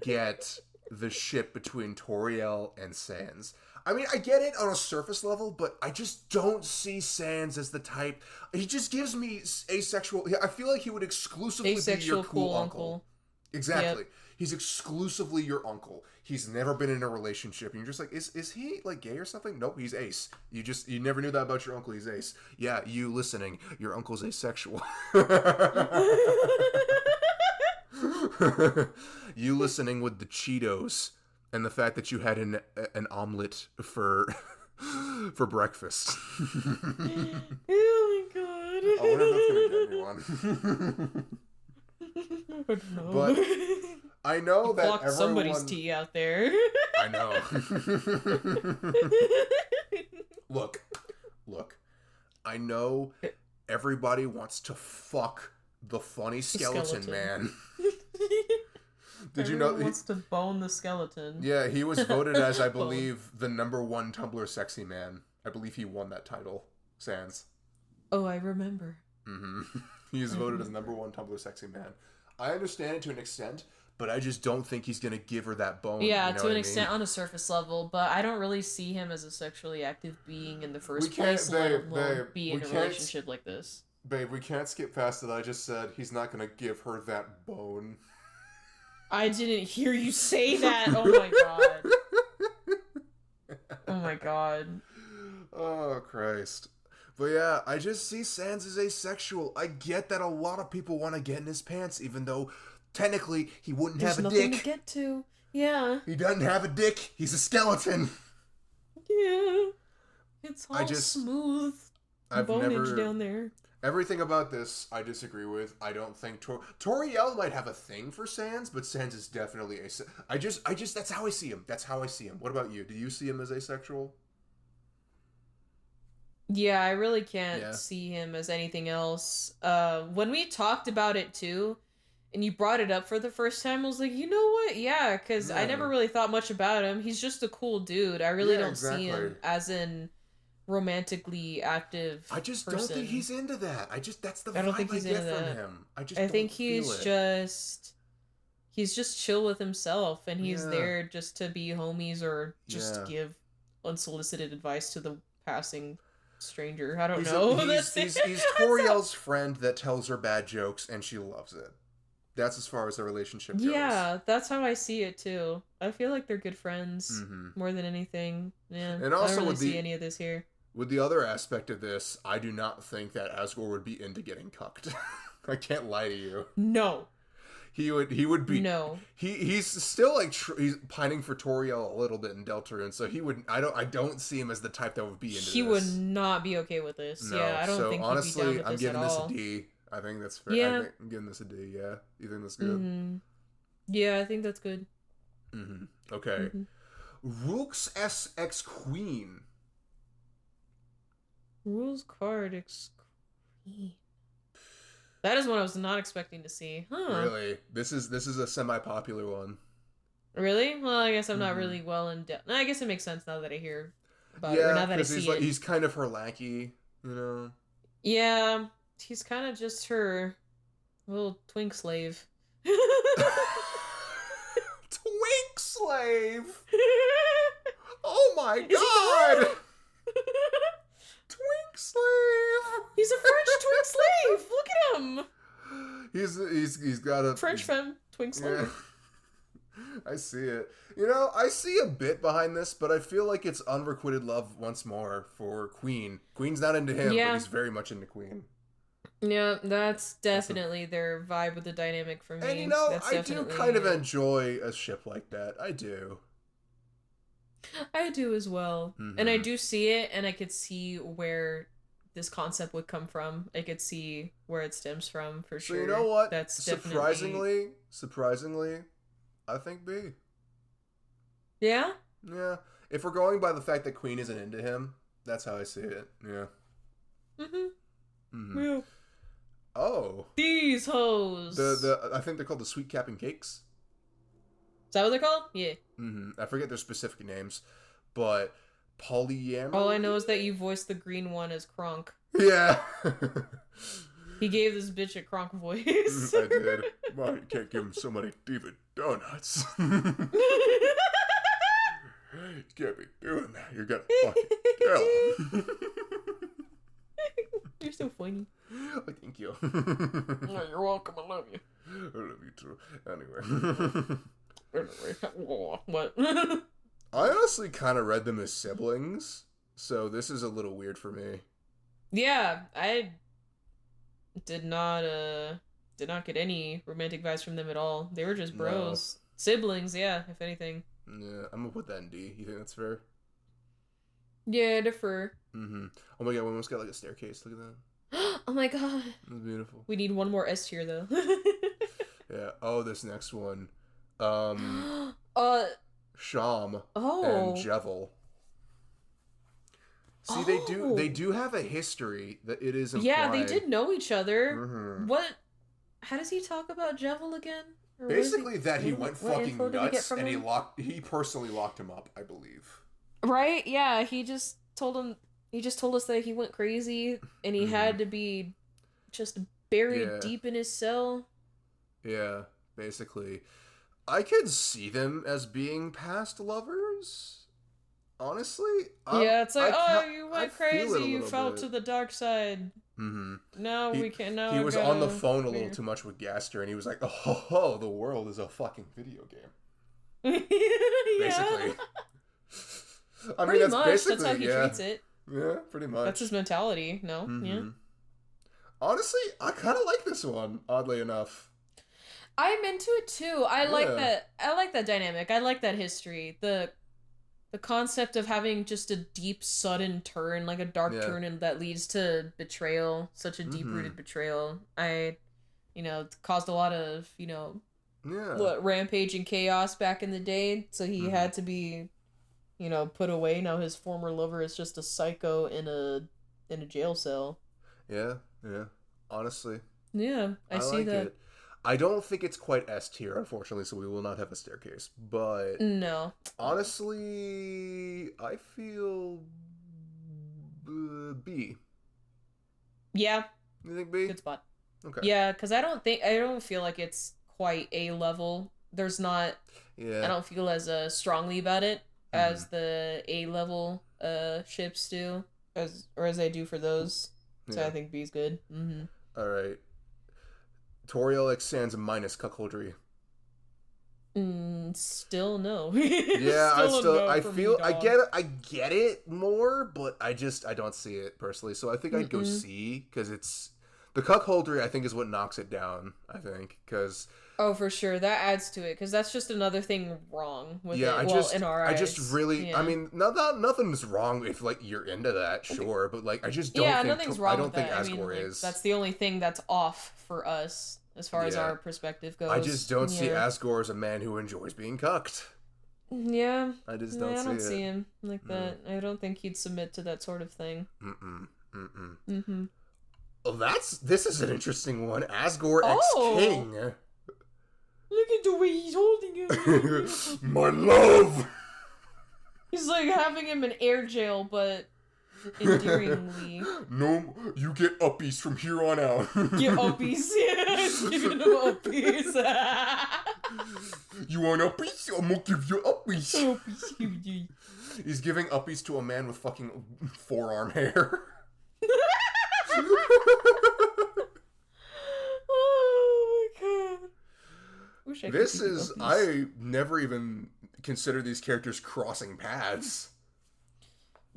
Speaker 1: get the ship between Toriel and Sans. I mean, I get it on a surface level, but I just don't see Sans as the type. He just gives me asexual. I feel like he would exclusively be your cool uncle. Exactly. Yep. He's exclusively your uncle. He's never been in a relationship. And you're just like, is he like gay or something? Nope, he's ace. You never knew that about your uncle. He's ace. Yeah, you listening. Your uncle's asexual. You listening with the Cheetos and the fact that you had an omelet for breakfast.
Speaker 2: Oh my god.
Speaker 1: I wonder if that's gonna get me one. But I know that everyone...
Speaker 2: somebody's tea out there.
Speaker 1: I know. Look. I know everybody wants to fuck the funny skeleton man. Did you know
Speaker 2: he wants to bone the skeleton?
Speaker 1: Yeah, he was voted as, I believe, the #1 Tumblr sexy man. I believe he won that title. Sans.
Speaker 2: Oh, I remember.
Speaker 1: Mm-hmm. He is voted as #1 Tumblr sexy man. I understand it to an extent, but I just don't think he's gonna give her that bone.
Speaker 2: Yeah, to an extent on a surface level, but I don't really see him as a sexually active being in the first place, let alone be in a relationship like this.
Speaker 1: Babe, we can't skip past it. I just said he's not gonna give her that bone.
Speaker 2: I didn't hear you say that. Oh my god. Oh my god.
Speaker 1: Oh Christ. But yeah, I just see Sans as asexual. I get that a lot of people want to get in his pants, even though technically he wouldn't have a dick.
Speaker 2: There's nothing to get to. Yeah.
Speaker 1: He doesn't have a dick. He's a skeleton.
Speaker 2: Yeah. It's all smooth. Bonage down there.
Speaker 1: Everything about this, I disagree with. I don't think Toriel might have a thing for Sans, but Sans is definitely I just that's how I see him. What about you? Do you see him as asexual?
Speaker 2: Yeah, I really can't see him as anything else. When we talked about it too, and you brought it up for the first time, I was like, you know what? Yeah, because I never really thought much about him. He's just a cool dude. I really don't see him as an romantically active
Speaker 1: I just
Speaker 2: person.
Speaker 1: don't think he's into that. That's the vibe
Speaker 2: I don't think he's
Speaker 1: I get
Speaker 2: into
Speaker 1: from
Speaker 2: that.
Speaker 1: him.
Speaker 2: I think he's just chill with himself, and he's there just to be homies or just give unsolicited advice to the passing stranger. I don't know.
Speaker 1: He's Toriel's friend that tells her bad jokes and she loves it. That's as far as the relationship goes.
Speaker 2: Yeah, that's how I see it too. I feel like they're good friends more than anything. Yeah,
Speaker 1: and also
Speaker 2: I don't really see any of this here.
Speaker 1: With the other aspect of this, I do not think that Asgore would be into getting cucked. I can't lie to you.
Speaker 2: No.
Speaker 1: He would be.
Speaker 2: No.
Speaker 1: He's still like he's pining for Toriel a little bit in Deltarune, so he would. I don't see him as the type that would be into this.
Speaker 2: He would not be okay with this. No. Yeah, I don't think
Speaker 1: honestly,
Speaker 2: he'd be down with
Speaker 1: I'm giving this
Speaker 2: a
Speaker 1: D. I think that's fair.
Speaker 2: Yeah.
Speaker 1: I'm giving this a D. Yeah, you think that's good?
Speaker 2: Yeah, I think that's good.
Speaker 1: Okay. Rook's SX Queen.
Speaker 2: Rules card X Queen. That is one I was not expecting to see. Huh.
Speaker 1: Really? This is a semi-popular one.
Speaker 2: Really? Well, I guess I'm not really well in depth. I guess it makes sense now that I hear about it, or now that I see it.
Speaker 1: He's kind of her lackey, you know?
Speaker 2: Yeah, he's kind of just her little twink slave.
Speaker 1: Twink slave? Oh my god! Twink slave!
Speaker 2: He's a French twink slave! Look at him!
Speaker 1: He's got a...
Speaker 2: French femme twink slave.
Speaker 1: Yeah. I see it. You know, I see a bit behind this, but I feel like it's unrequited love once more for Queen. Queen's not into him, but he's very much into Queen.
Speaker 2: Yeah, that's definitely their vibe with the dynamic for me.
Speaker 1: And you know, I do kind of enjoy a ship like that. I do.
Speaker 2: I do as well. And I do see it, and I could see where this concept would come from. I could see where it stems from, for sure.
Speaker 1: So you know what?
Speaker 2: That's
Speaker 1: surprisingly, I think B.
Speaker 2: Yeah?
Speaker 1: Yeah. If we're going by the fact that Queen isn't into him, that's how I see it. Yeah.
Speaker 2: Yeah.
Speaker 1: Oh.
Speaker 2: These hoes.
Speaker 1: I think they're called the Sweet Cap'n Cakes.
Speaker 2: Is that what they're called? Yeah.
Speaker 1: I forget their specific names, but polyamory.
Speaker 2: All I know is that you voiced the green one as Kronk.
Speaker 1: Yeah.
Speaker 2: He gave this bitch a Kronk voice.
Speaker 1: I did. Well, you can't give him so many diva donuts. You can't be doing that. You're gonna fucking kill him.
Speaker 2: You're so funny.
Speaker 1: Oh, thank you.
Speaker 2: No, you're welcome. I love you.
Speaker 1: I love you too. Anyway.
Speaker 2: What?
Speaker 1: I honestly kind of read them as siblings, so this is a little weird for me.
Speaker 2: Yeah, I did not get any romantic vibes from them at all. They were just bros. No. Siblings, yeah, if anything.
Speaker 1: Yeah, I'm gonna put that in D. You think that's fair?
Speaker 2: Yeah, I defer.
Speaker 1: Mm-hmm. Oh my god, we almost got like a staircase. Look at
Speaker 2: that. Oh my god.
Speaker 1: That's beautiful.
Speaker 2: We need one more S tier though.
Speaker 1: Yeah. Oh, this next one. Sham and Jevil. See, they do have a history that it is implied.
Speaker 2: Yeah, they did know each other. Mm-hmm. What? How does he talk about Jevil again?
Speaker 1: Or basically, that he went fucking nuts and he personally locked him up, I believe.
Speaker 2: Right? Yeah, he just told us that he went crazy and he had to be just buried deep in his cell.
Speaker 1: Yeah, basically. I could see them as being past lovers. Honestly,
Speaker 2: yeah, it's like, you went crazy, you fell to the dark side. Mm-hmm. No, we can't. No,
Speaker 1: he was on the phone a little too much with Gaster, and he was like, "Oh, the world is a fucking video game." Basically, I mean, that's basically
Speaker 2: how he treats it.
Speaker 1: Yeah, pretty much.
Speaker 2: That's his mentality. No, yeah.
Speaker 1: Honestly, I kind of like this one. Oddly enough,
Speaker 2: I'm into it too. I like that. I like that dynamic. I like that history. The concept of having just a deep, sudden turn, like a dark turn, and that leads to betrayal, such a deep-rooted betrayal. Caused a lot of, rampage and chaos back in the day, so he had to be, put away. Now his former lover is just a psycho in a jail cell.
Speaker 1: Yeah, honestly.
Speaker 2: Yeah, I see like that.
Speaker 1: It. I don't think it's quite S tier, unfortunately, so we will not have a staircase. But
Speaker 2: no,
Speaker 1: honestly, I feel B.
Speaker 2: Yeah.
Speaker 1: You think B?
Speaker 2: Good spot.
Speaker 1: Okay.
Speaker 2: Yeah, because I don't feel like it's quite A level. There's not. Yeah. I don't feel as strongly about it as the A level ships do, as I do for those. So I think B's good. Mm-hmm.
Speaker 1: All right. Toriel X Sans minus cuckoldry.
Speaker 2: Still no.
Speaker 1: Yeah, I get it more, but I don't see it personally. So I think I'd go C, because it's the cuckoldry. I think is what knocks it down. I think because
Speaker 2: for sure that adds to it, because that's just another thing wrong with it. In our eyes.
Speaker 1: I just really, I mean, nothing's wrong if like you're into that, sure, but like I just don't think
Speaker 2: nothing's wrong. I don't think
Speaker 1: Asgore is.
Speaker 2: That's the only thing that's off for us as far as our perspective goes.
Speaker 1: I just don't see Asgore as a man who enjoys being cucked.
Speaker 2: Yeah.
Speaker 1: I just don't see it.
Speaker 2: I don't see him like that. I don't think he'd submit to that sort of thing.
Speaker 1: Well, this is an interesting one. Asgore X King.
Speaker 2: Look at the way he's holding him.
Speaker 1: My love.
Speaker 2: He's like having him in air jail, but endearingly.
Speaker 1: No, you get uppies from here on out.
Speaker 2: Get uppies, yeah, he's giving him uppies.
Speaker 1: You want uppies? I'm gonna give you uppies. He's giving uppies to a man with fucking forearm hair.
Speaker 2: Oh my god.
Speaker 1: I never even considered these characters crossing paths.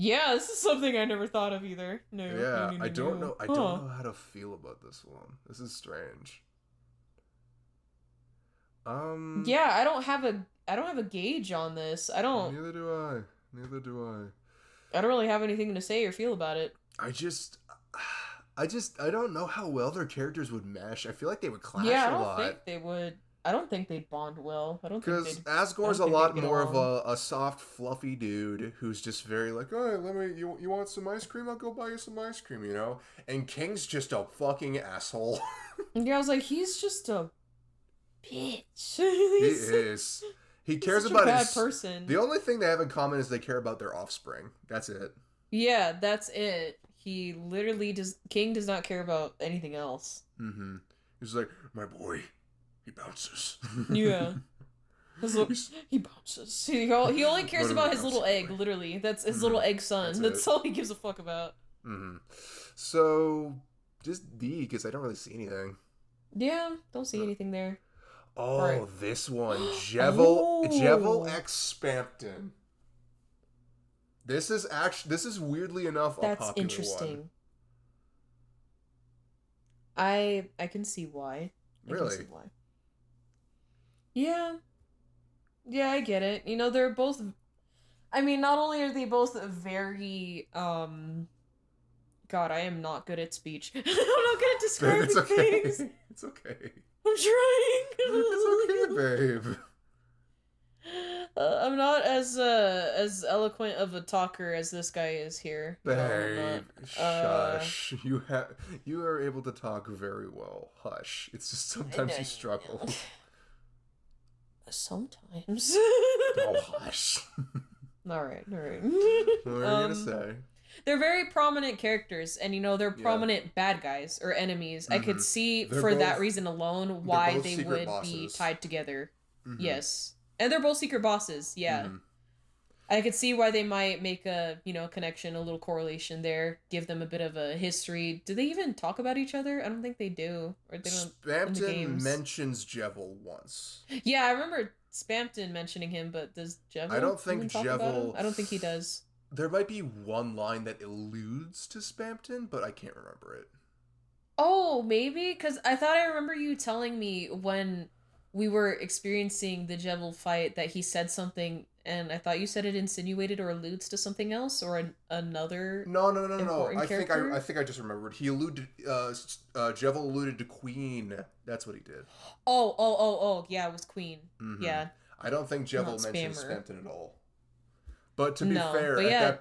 Speaker 2: Yeah, this is something I never thought of either. No.
Speaker 1: Yeah, I don't know. I don't know how to feel about this one. This is strange.
Speaker 2: Yeah, I don't have a gauge on this.
Speaker 1: Neither do I.
Speaker 2: I don't really have anything to say or feel about it.
Speaker 1: I don't know how well their characters would mesh. I feel like they would clash a lot.
Speaker 2: Yeah, I don't think they would. I don't think they'd bond well.
Speaker 1: Because Asgore's a lot more of a soft, fluffy dude who's just very like, oh, you want some ice cream? I'll go buy you some ice cream, you know? And King's just a fucking asshole.
Speaker 2: Yeah, I was like, he's just a bitch.
Speaker 1: He is. He cares about
Speaker 2: bad person.
Speaker 1: The only thing they have in common is they care about their offspring. That's it.
Speaker 2: Yeah, that's it. He literally King does not care about anything else.
Speaker 1: Mm-hmm. He's like, my boy. He bounces.
Speaker 2: Yeah. He bounces. He only cares about his little egg. Literally, that's his little egg son. That's all he gives a fuck about.
Speaker 1: So just D, because I don't really see anything.
Speaker 2: Yeah, don't see anything there.
Speaker 1: Oh, right. This one, Jevil X Spampton. This is weirdly enough a popular
Speaker 2: interesting.
Speaker 1: One.
Speaker 2: I can see why.
Speaker 1: Really?
Speaker 2: Can see why. Yeah. Yeah, I get it. You know, they're both... I mean, not only are they both very, God, I am not good at speech. I'm not good at describing things.
Speaker 1: It's okay.
Speaker 2: I'm trying.
Speaker 1: It's okay, babe.
Speaker 2: I'm not as eloquent of a talker as this guy is here.
Speaker 1: Babe, shush. You are able to talk very well. Hush. It's just sometimes you struggle.
Speaker 2: Sometimes.
Speaker 1: Oh, hush.
Speaker 2: All right.
Speaker 1: What are you gonna say?
Speaker 2: They're very prominent characters, and you know they're prominent bad guys or enemies. I could see that reason alone why they would be tied together. Yes, and they're both secret bosses. Yeah, I could see why they might make a connection, a little correlation there. Give them a bit of a history. Do they even talk about each other? I don't think they do, or they don't.
Speaker 1: Spampton mentions Jevil once.
Speaker 2: Yeah, I remember Spampton mentioning him, but does Jevil?
Speaker 1: I don't think Jevil.
Speaker 2: I don't think he does.
Speaker 1: There might be one line that alludes to Spampton, but I can't remember it.
Speaker 2: Oh, maybe? Because I thought I remember you telling me when we were experiencing the Jevil fight that he said something, and I thought you said it insinuated or alludes to something else or another.
Speaker 1: No. I think I just remembered. He alluded. Jevil alluded to Queen. That's what he did.
Speaker 2: Oh. Yeah, it was Queen. Yeah.
Speaker 1: I don't think Jevil mentions Spampton at all. But to be fair,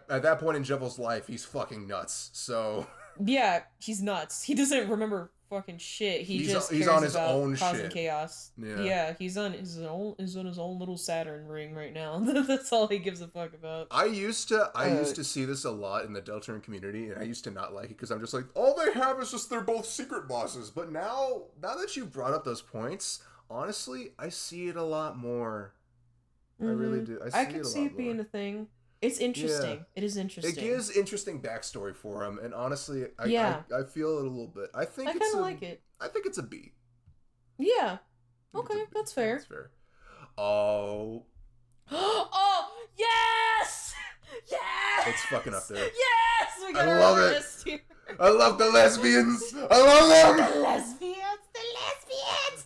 Speaker 1: at that point in Jevil's life, he's fucking nuts. So
Speaker 2: yeah, he's nuts. He doesn't remember fucking shit. He's on his own causing chaos. Yeah, he's on his own little Saturn ring right now. That's all he gives a fuck about.
Speaker 1: I used to see this a lot in the Deltarune community, and I used to not like it because I'm just like, all they have is just they're both secret bosses. But now that you brought up those points, honestly, I see it a lot more. I really do. I can see it
Speaker 2: being a thing. It's interesting. Yeah. It is interesting.
Speaker 1: It gives interesting backstory for him, and honestly, I feel it a little bit. I kind of like it. I think it's a B.
Speaker 2: Yeah. Okay, that's fair.
Speaker 1: That's fair. Oh.
Speaker 2: Oh yes! Yes!
Speaker 1: It's fucking up there.
Speaker 2: Yes! We got
Speaker 1: I love it. Here. I love the lesbians. I love them.
Speaker 2: The lesbians.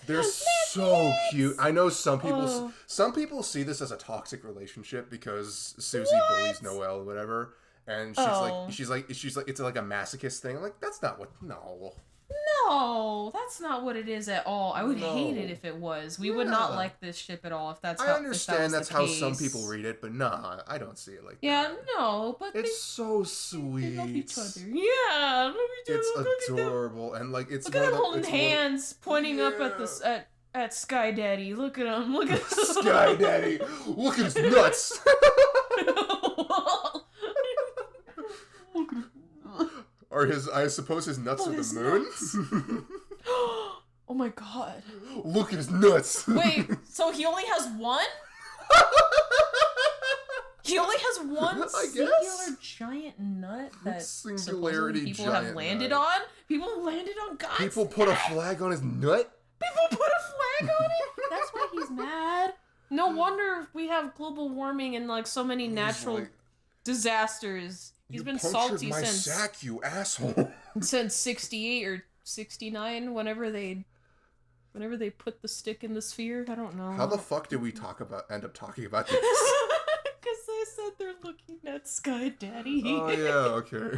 Speaker 1: They're so cute. I know some people see this as a toxic relationship because Susie bullies Noelle or whatever, and she's like it's like a masochist thing. I'm like, that's not what.
Speaker 2: No, that's not what it is at all. I would hate it if it was. We would not like this ship at all if that's how.
Speaker 1: I understand that's how some people read it, but nah, I don't see it like that.
Speaker 2: Yeah, no, but
Speaker 1: it's so sweet.
Speaker 2: They love each other. Yeah,
Speaker 1: it's adorable, and like it's.
Speaker 2: Look at them holding hands, pointing up at Sky Daddy. Look at him. Look at him.
Speaker 1: Sky Daddy. Look at his nuts. Or I suppose his nuts are the moon?
Speaker 2: Oh my god.
Speaker 1: Look at his nuts.
Speaker 2: Wait, so he only has one? He only has one singular giant nut that
Speaker 1: singularity
Speaker 2: people
Speaker 1: giant
Speaker 2: have landed
Speaker 1: nut.
Speaker 2: on? People have landed on God's
Speaker 1: People put a flag on his nut?
Speaker 2: People put a flag on it? That's why he's mad. No wonder we have global warming and like so many natural disasters. He's been salty
Speaker 1: my
Speaker 2: since
Speaker 1: sack, you asshole.
Speaker 2: Since 68 or 69, whenever they put the stick in the sphere. I don't know.
Speaker 1: How the fuck did we end up talking about this?
Speaker 2: Because they said they're looking at Sky Daddy.
Speaker 1: Oh yeah, okay.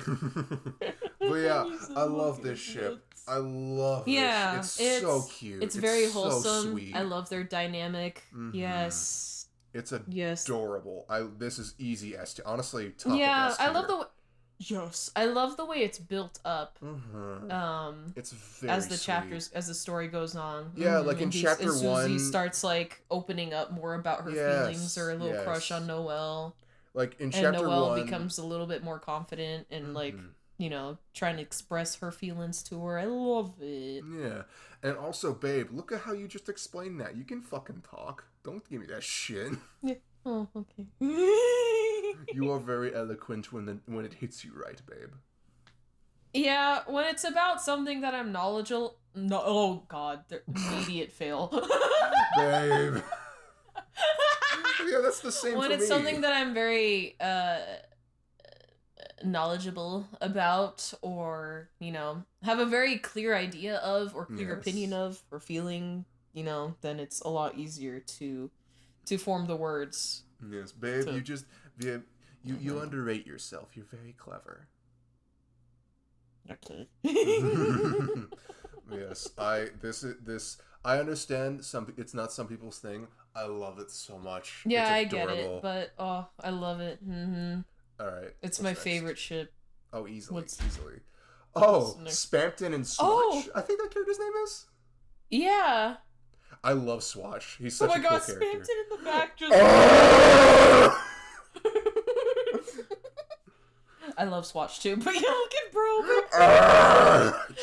Speaker 1: But yeah, I love this ship. I love this ship. It's so cute.
Speaker 2: It's very wholesome.
Speaker 1: So sweet.
Speaker 2: I love their dynamic. Mm-hmm. Yes.
Speaker 1: It's adorable. This is easy as to honestly top
Speaker 2: I love the way. Yes, I love the way it's built up.
Speaker 1: Mm-hmm. It's very
Speaker 2: as the chapters, as the story goes on.
Speaker 1: Yeah, like in chapter 1,
Speaker 2: Susie starts like opening up more about her feelings or a little crush on Noelle.
Speaker 1: Like in chapter 1,
Speaker 2: and Noelle becomes a little bit more confident and like trying to express her feelings to her. I love it.
Speaker 1: Yeah. And also, babe, look at how you just explained that. You can fucking talk. Don't give me that shit.
Speaker 2: Yeah. Oh, okay.
Speaker 1: You are very eloquent when it hits you right, babe.
Speaker 2: Yeah, when it's about something that I'm knowledgeable. No, oh god, immediate fail.
Speaker 1: Babe. Yeah, that's the same
Speaker 2: when
Speaker 1: for
Speaker 2: it's
Speaker 1: me.
Speaker 2: something that I'm very knowledgeable about, or have a very clear idea of, or clear opinion of, or feeling, then it's a lot easier to form the words.
Speaker 1: Yes, babe, you underrate yourself. You're very clever.
Speaker 2: Okay.
Speaker 1: Yes, I understand it's not some people's thing. I love it so much.
Speaker 2: Yeah,
Speaker 1: I
Speaker 2: get it, but I love it. Mm-hmm.
Speaker 1: All right,
Speaker 2: it's my favorite ship.
Speaker 1: Oh, easily. Oh, Spampton and Swatch.
Speaker 2: Oh!
Speaker 1: I think that character's name is.
Speaker 2: Yeah.
Speaker 1: I love Swatch. He's such a cool character.
Speaker 2: Oh my god, Spampton in the back just. I love Swatch too, but look at bro.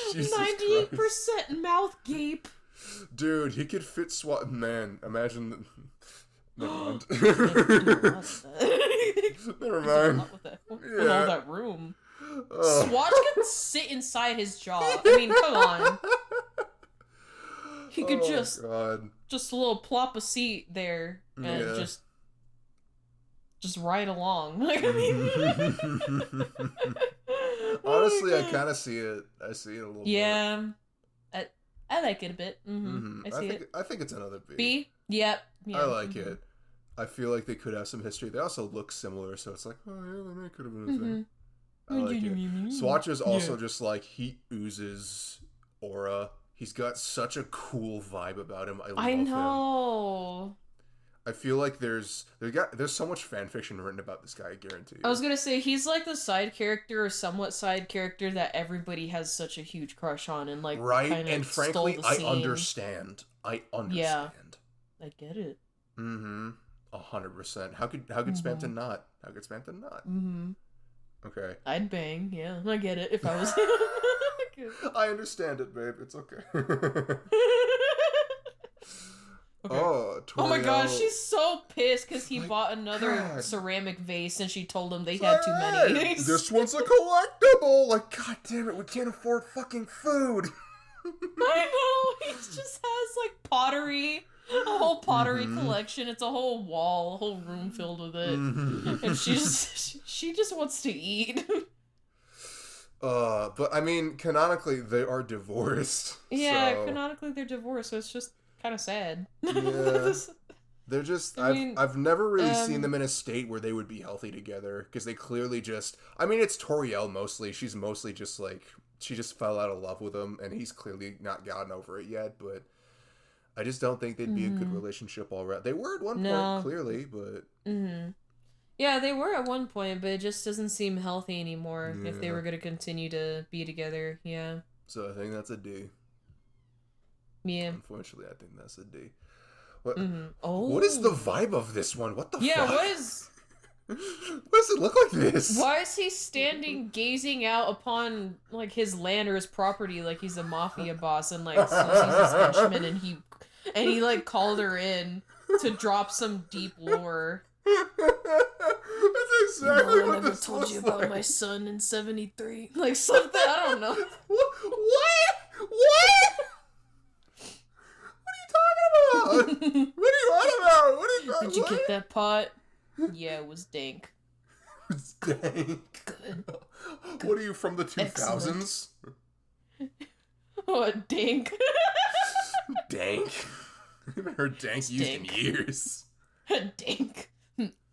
Speaker 2: 98% mouth gape.
Speaker 1: Dude, he could fit Swatch. Man, imagine. Never mind. Never mind.
Speaker 2: With all that room. Swatch could sit inside his jaw. I mean, come on. He could just a little plop a seat there and just ride along. Like, I mean,
Speaker 1: honestly, I kind of see it. I see it a little bit.
Speaker 2: Yeah, I like it a bit. Mm-hmm. I see it.
Speaker 1: I think it's another B.
Speaker 2: B? Yep. Yeah.
Speaker 1: I like it. I feel like they could have some history. They also look similar, so it's like, oh yeah, that could have been a thing. I like it. Swatch is also just like, he oozes aura. He's got such a cool vibe about him. I know. Him. I feel like there's so much fan fiction written about this guy, I guarantee you.
Speaker 2: I was gonna say, he's like the side character or somewhat side character that everybody has such a huge crush on, and like
Speaker 1: and frankly, I understand.
Speaker 2: Yeah, I get it.
Speaker 1: 100%. How could Spampton not? How could Spampton not? Okay.
Speaker 2: I'd bang. Yeah, I get it if I was.
Speaker 1: I understand it, babe. It's okay.
Speaker 2: Okay. Oh my gosh, she's so pissed because he bought another ceramic vase and she told him they had too many.
Speaker 1: This one's a collectible. Like, god damn it, we can't afford fucking food.
Speaker 2: I know. He just has like pottery, a whole pottery collection. It's a whole wall, a whole room filled with it, and she just wants to eat.
Speaker 1: But I mean, canonically they are divorced.
Speaker 2: Yeah, so. Canonically they're divorced, so it's just kind of sad.
Speaker 1: Yeah. They're just I've never really seen them in a state where they would be healthy together, because they clearly just, I mean, it's Toriel mostly. She's mostly just like, she just fell out of love with him and he's clearly not gotten over it yet, but I just don't think they'd be a good relationship already. They were at one point, clearly, but
Speaker 2: yeah, they were at one point, but it just doesn't seem healthy anymore if they were going to continue to be together. Yeah.
Speaker 1: So I think that's a D.
Speaker 2: Yeah.
Speaker 1: Unfortunately, I think that's a D. What is the vibe of this one? What the fuck?
Speaker 2: Yeah,
Speaker 1: what does it look like this?
Speaker 2: Why is he standing gazing out upon like his land or his property like he's a mafia boss, and like Susie's his henchman, and he like called her in to drop some deep lore.
Speaker 1: That's exactly what
Speaker 2: I never told you about my son in 73. Like something, I don't know.
Speaker 1: What? What are you talking about?
Speaker 2: Did you get that pot? Yeah, it was dank.
Speaker 1: It's dank.
Speaker 2: Good.
Speaker 1: What are you, from the 2000s?
Speaker 2: Oh, dank.
Speaker 1: Dank? I haven't heard dank used in years.
Speaker 2: Dank.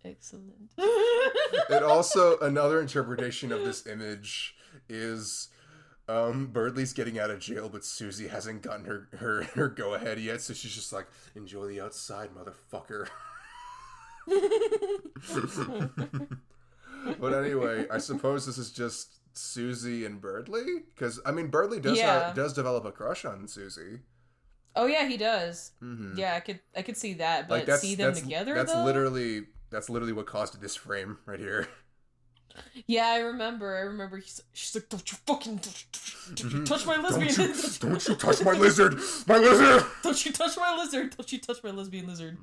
Speaker 2: Excellent.
Speaker 1: And also, another interpretation of this image is Birdley's getting out of jail, but Susie hasn't gotten her go-ahead yet, so she's just like, enjoy the outside, motherfucker. But anyway, I suppose this is just Susie and Birdley? Because, I mean, Birdley does develop a crush on Susie.
Speaker 2: Oh yeah, he does. Yeah, I could see that, but like see them together,
Speaker 1: that's literally what caused this frame right here.
Speaker 2: Yeah, I remember. She's like, "Don't you touch my lesbian?
Speaker 1: Don't you touch my lizard, my lizard!
Speaker 2: Don't you touch my lizard? Don't you touch my lesbian lizard?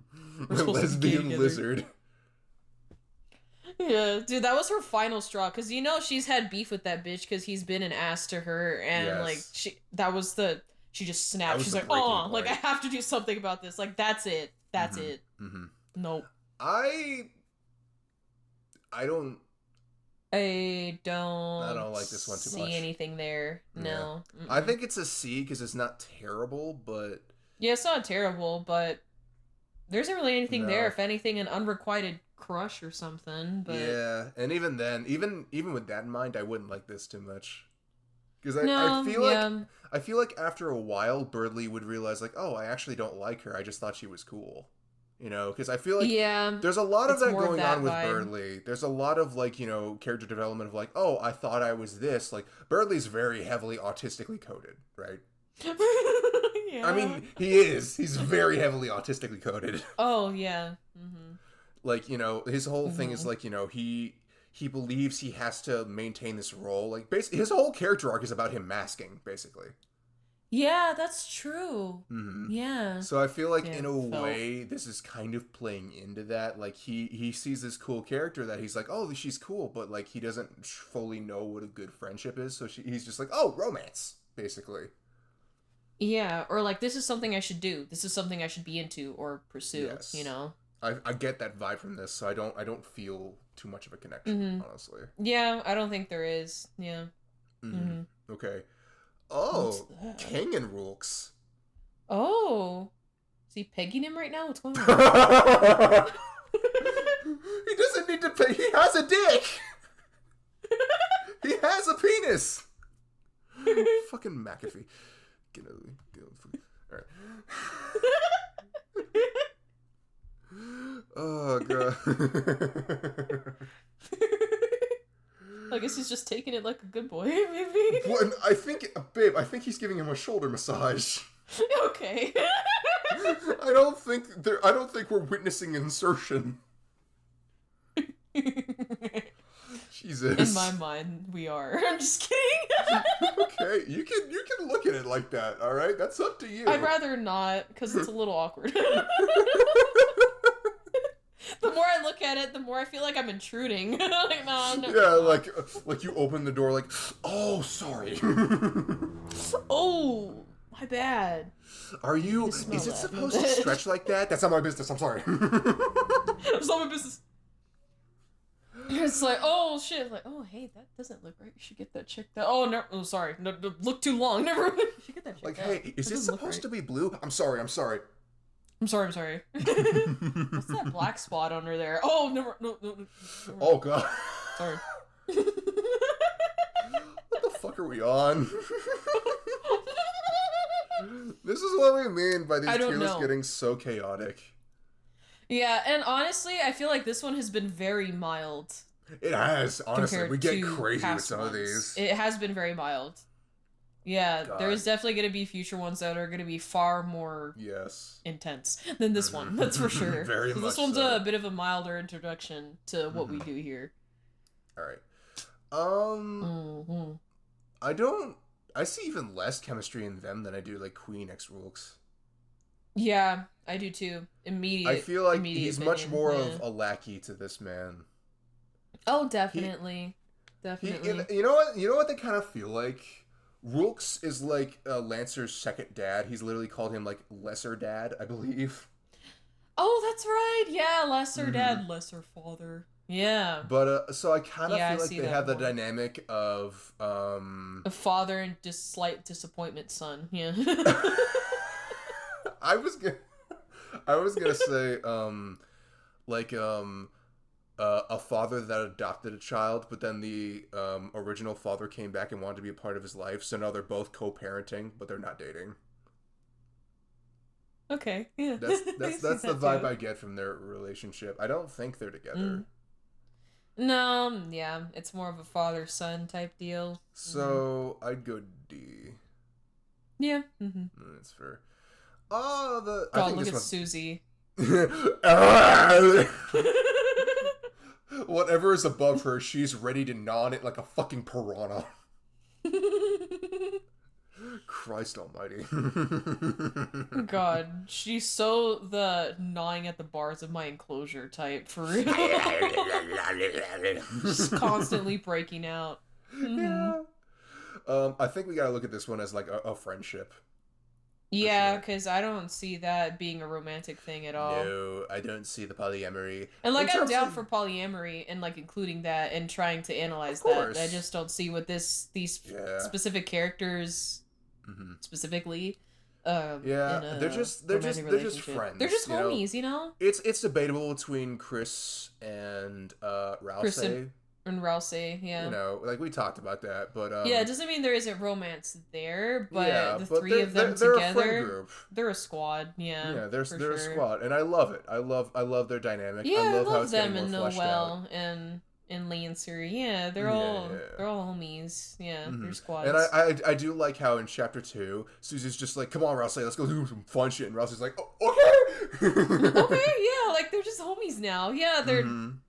Speaker 1: My lesbian lizard."
Speaker 2: Yeah, dude, that was her final straw. Cause you know she's had beef with that bitch because he's been an ass to her, and like she just snapped. She's like, "Oh, like I have to do something about this. Like that's it. That's it. Nope."
Speaker 1: I don't like this one too much.
Speaker 2: See anything there? No.
Speaker 1: Yeah. I think it's a C because it's not terrible, but
Speaker 2: yeah, it's not terrible, but there isn't really anything there. If anything, an unrequited crush or something. But
Speaker 1: yeah, and even then, even with that in mind, I wouldn't like this too much because I feel like after a while, Birdley would realize like, oh, I actually don't like her. I just thought she was cool. You know, because I feel like there's a lot of that going on with Birdley. There's a lot of like, you know, character development of like, oh, I thought I was this. Like Birdley's very heavily autistically coded, right? Yeah. I mean, he is. He's very heavily autistically coded.
Speaker 2: Oh yeah. Mm-hmm.
Speaker 1: Like, you know, his whole thing is like, you know, he believes he has to maintain this role. Like, basically, his whole character arc is about him masking, basically.
Speaker 2: Yeah, that's true.
Speaker 1: Mm-hmm.
Speaker 2: Yeah.
Speaker 1: So I feel like in a way, this is kind of playing into that. Like he sees this cool character that he's like, oh, she's cool, but like he doesn't fully know what a good friendship is. So he's just like, oh, romance, basically.
Speaker 2: Yeah, or like this is something I should do. This is something I should be into or pursue. Yes. You know.
Speaker 1: I get that vibe from this, so I don't feel too much of a connection, honestly.
Speaker 2: Yeah, I don't think there is. Yeah.
Speaker 1: Okay. Oh, King and Roolks.
Speaker 2: Oh. Is he pegging him right now? What's going on?
Speaker 1: He doesn't need to pay. He has a dick. He has a penis. Fucking McAfee. Get all right. Oh, God.
Speaker 2: I guess he's just taking it like a good boy, maybe.
Speaker 1: Well, I think he's giving him a shoulder massage.
Speaker 2: Okay.
Speaker 1: I don't think we're witnessing insertion. Jesus.
Speaker 2: In my mind, we are. I'm just kidding.
Speaker 1: Okay, you can look at it like that. All right, that's up to you.
Speaker 2: I'd rather not, because it's a little awkward. The more I look at it, the more I feel like I'm intruding. Like, no.
Speaker 1: Yeah, like you open the door, like, oh, sorry.
Speaker 2: Oh, my bad.
Speaker 1: Are you? Is it supposed to stretch like that? That's not my business. I'm sorry.
Speaker 2: It's not my business. It's like, oh shit, like, oh hey, that doesn't look right. You should get that checked out. Oh no, sorry, no, look too long. Never mind. You should get that checked out.
Speaker 1: Like, hey, is this supposed to be blue? I'm sorry.
Speaker 2: I'm sorry. What's that black spot under there? Oh, no.
Speaker 1: Oh god.
Speaker 2: Sorry.
Speaker 1: What the fuck are we on? This is what we mean by these tier lists getting so chaotic.
Speaker 2: Yeah, and honestly, I feel like this one has been very mild.
Speaker 1: It has, honestly. We get crazy with some of these.
Speaker 2: It has been very mild. Yeah, God. There's definitely going to be future ones that are going to be far more intense than this one. That's for sure.
Speaker 1: Very much
Speaker 2: this one's a bit of a milder introduction to what we do here.
Speaker 1: All right. I see even less chemistry in them than I do like Queen X Roolks.
Speaker 2: Yeah, I do too. I
Speaker 1: feel like he's much more of a lackey to this man.
Speaker 2: Oh, definitely. Definitely.
Speaker 1: You know what they kind of feel like? Roolks is like Lancer's second dad. He's literally called him like lesser dad, I believe.
Speaker 2: Oh, that's right. Yeah, lesser dad, lesser father. Yeah.
Speaker 1: But so I kind of feel like they have the dynamic of
Speaker 2: a father and slight disappointment son. Yeah.
Speaker 1: I was gonna say a father that adopted a child, but then the original father came back and wanted to be a part of his life, so now they're both co-parenting, but they're not dating.
Speaker 2: Okay, yeah.
Speaker 1: That's the vibe I get from their relationship. I don't think they're together.
Speaker 2: No, yeah, it's more of a father-son type deal.
Speaker 1: So I'd go D.
Speaker 2: Yeah.
Speaker 1: That's fair. Oh,
Speaker 2: I think look at Susie.
Speaker 1: Well, Whatever is above her, she's ready to gnaw on it like a fucking piranha. Christ almighty.
Speaker 2: God, she's so the gnawing at the bars of my enclosure type, for real. Just constantly breaking out.
Speaker 1: Yeah. I think we gotta look at this one as like a friendship.
Speaker 2: Yeah, because I don't see that being a romantic thing at all.
Speaker 1: No, I don't see the polyamory.
Speaker 2: And like I'm down for polyamory and like including that and trying to analyze that. I just don't see what these specific characters specifically.
Speaker 1: They're just friends.
Speaker 2: They're just homies, you know.
Speaker 1: It's debatable between Chris and Rousey.
Speaker 2: And Rousey, yeah.
Speaker 1: You know, like we talked about that, but
Speaker 2: yeah, it doesn't mean there isn't romance there, but the
Speaker 1: but
Speaker 2: three of them
Speaker 1: they're
Speaker 2: together,
Speaker 1: a friend group.
Speaker 2: They're a squad. Yeah,
Speaker 1: yeah, they're a squad, and I love it. I love their dynamic.
Speaker 2: Yeah,
Speaker 1: I love how it's
Speaker 2: them
Speaker 1: getting
Speaker 2: and
Speaker 1: more fleshed out.
Speaker 2: and Lee and Suri. Yeah, they're all homies. Yeah, they're squads.
Speaker 1: And I do like how in chapter 2, Susie's just like, "Come on, Rousey, let's go do some fun shit," and Rousey's like, "Oh, okay."
Speaker 2: Okay, yeah, like they're just homies now. Yeah, they're getting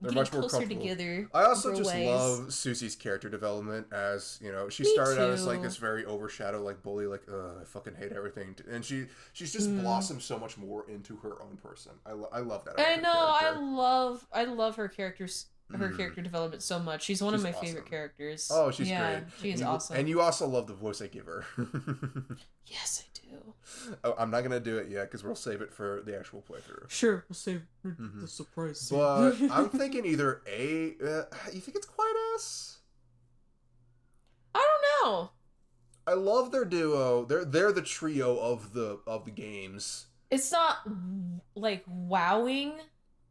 Speaker 1: much more
Speaker 2: closer together.
Speaker 1: I also just love Susie's character development, as you know, she started out as like this very overshadowed like bully, like I fucking hate everything, and she's just blossomed so much more into her own person. I love that.
Speaker 2: I know. I love her characters. Her character development so much. She's one of my favorite characters.
Speaker 1: Oh, she's great.
Speaker 2: She is awesome.
Speaker 1: And you also love the voice I give her.
Speaker 2: Yes, I do.
Speaker 1: Oh, I'm not gonna do it yet because we'll save it for the actual playthrough.
Speaker 2: Sure, we'll save the surprise.
Speaker 1: But I'm thinking either A. You think it's quite S?
Speaker 2: I don't know.
Speaker 1: I love their duo. They're the trio of the games.
Speaker 2: It's not like wowing,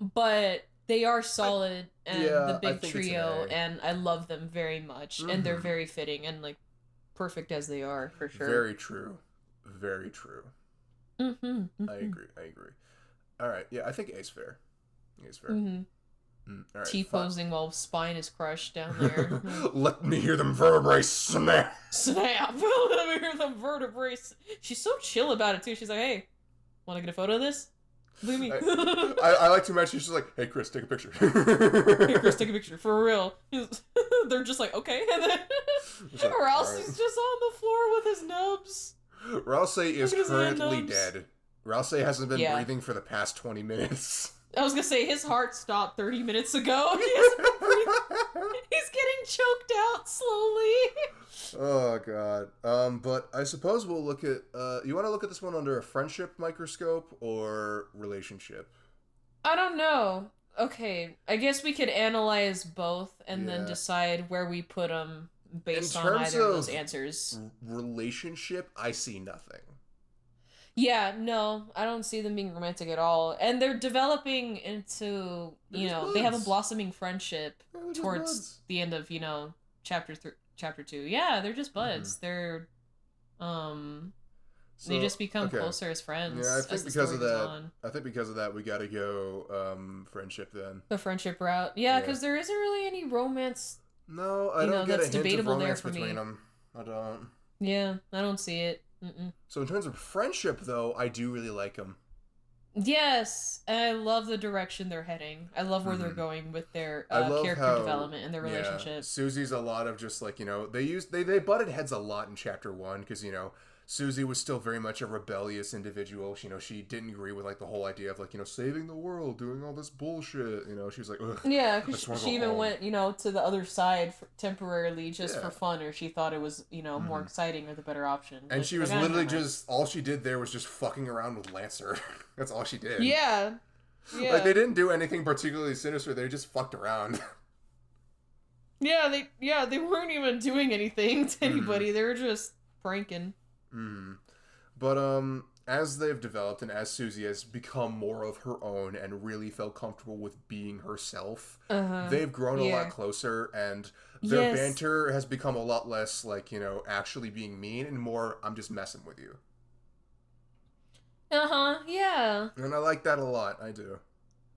Speaker 2: but they are solid and the big trio, and I love them very much, and they're very fitting and like perfect as they are, for sure.
Speaker 1: Very true. Very true. I agree. All right, yeah, I think A's fair. A's fair. All right,
Speaker 2: T-posing while spine is crushed down there.
Speaker 1: Let me hear them vertebrae snap.
Speaker 2: Snap. Let me hear them vertebrae. She's so chill about it too. She's like, "Hey, want to get a photo of this? Look at me."
Speaker 1: I like to imagine she's like, "Hey Chris, take a picture."
Speaker 2: Hey Chris, take a picture for real. They're just like, "Okay," and then Rousey's just on the floor with his nubs.
Speaker 1: Rousey is currently dead. Rousey hasn't been breathing for the past 20 minutes.
Speaker 2: I was gonna say his heart stopped 30 minutes ago. He's getting choked out slowly.
Speaker 1: Oh god. But I suppose we'll look at. You want to look at this one under a friendship microscope or relationship?
Speaker 2: I don't know. Okay, I guess we could analyze both and then decide where we put them based on either of those answers.
Speaker 1: Relationship, I see nothing.
Speaker 2: Yeah, no, I don't see them being romantic at all. And they're developing into, they have a blossoming friendship towards the end of, chapter 2. Yeah, they're just buds. They're, they just become closer as friends.
Speaker 1: Yeah, I think because of that, we gotta go, friendship then.
Speaker 2: The friendship route. Yeah, because there isn't really any romance.
Speaker 1: No, I don't get a hint of romance between them. I don't.
Speaker 2: Yeah, I don't see it.
Speaker 1: So in terms of friendship, though, I do really like them.
Speaker 2: Yes, and I love the direction they're heading. I love where they're going with their character development and their relationship.
Speaker 1: Susie's a lot of just like, they butted heads a lot in chapter 1 because, Susie was still very much a rebellious individual. She didn't agree with like the whole idea of like, saving the world, doing all this bullshit. She was like, ugh.
Speaker 2: Yeah, because she even went, to the other side temporarily just for fun, or she thought it was, more exciting or the better option.
Speaker 1: And but she was literally just, all she did there was just fucking around with Lancer. That's all she did.
Speaker 2: Yeah.
Speaker 1: Like they didn't do anything particularly sinister. They just fucked around.
Speaker 2: Yeah, they weren't even doing anything to anybody. They were just pranking.
Speaker 1: But as they've developed and as Susie has become more of her own and really felt comfortable with being herself, they've grown a lot closer, and their banter has become a lot less like, actually being mean and more, I'm just messing with you.
Speaker 2: Yeah.
Speaker 1: And I like that a lot. I do.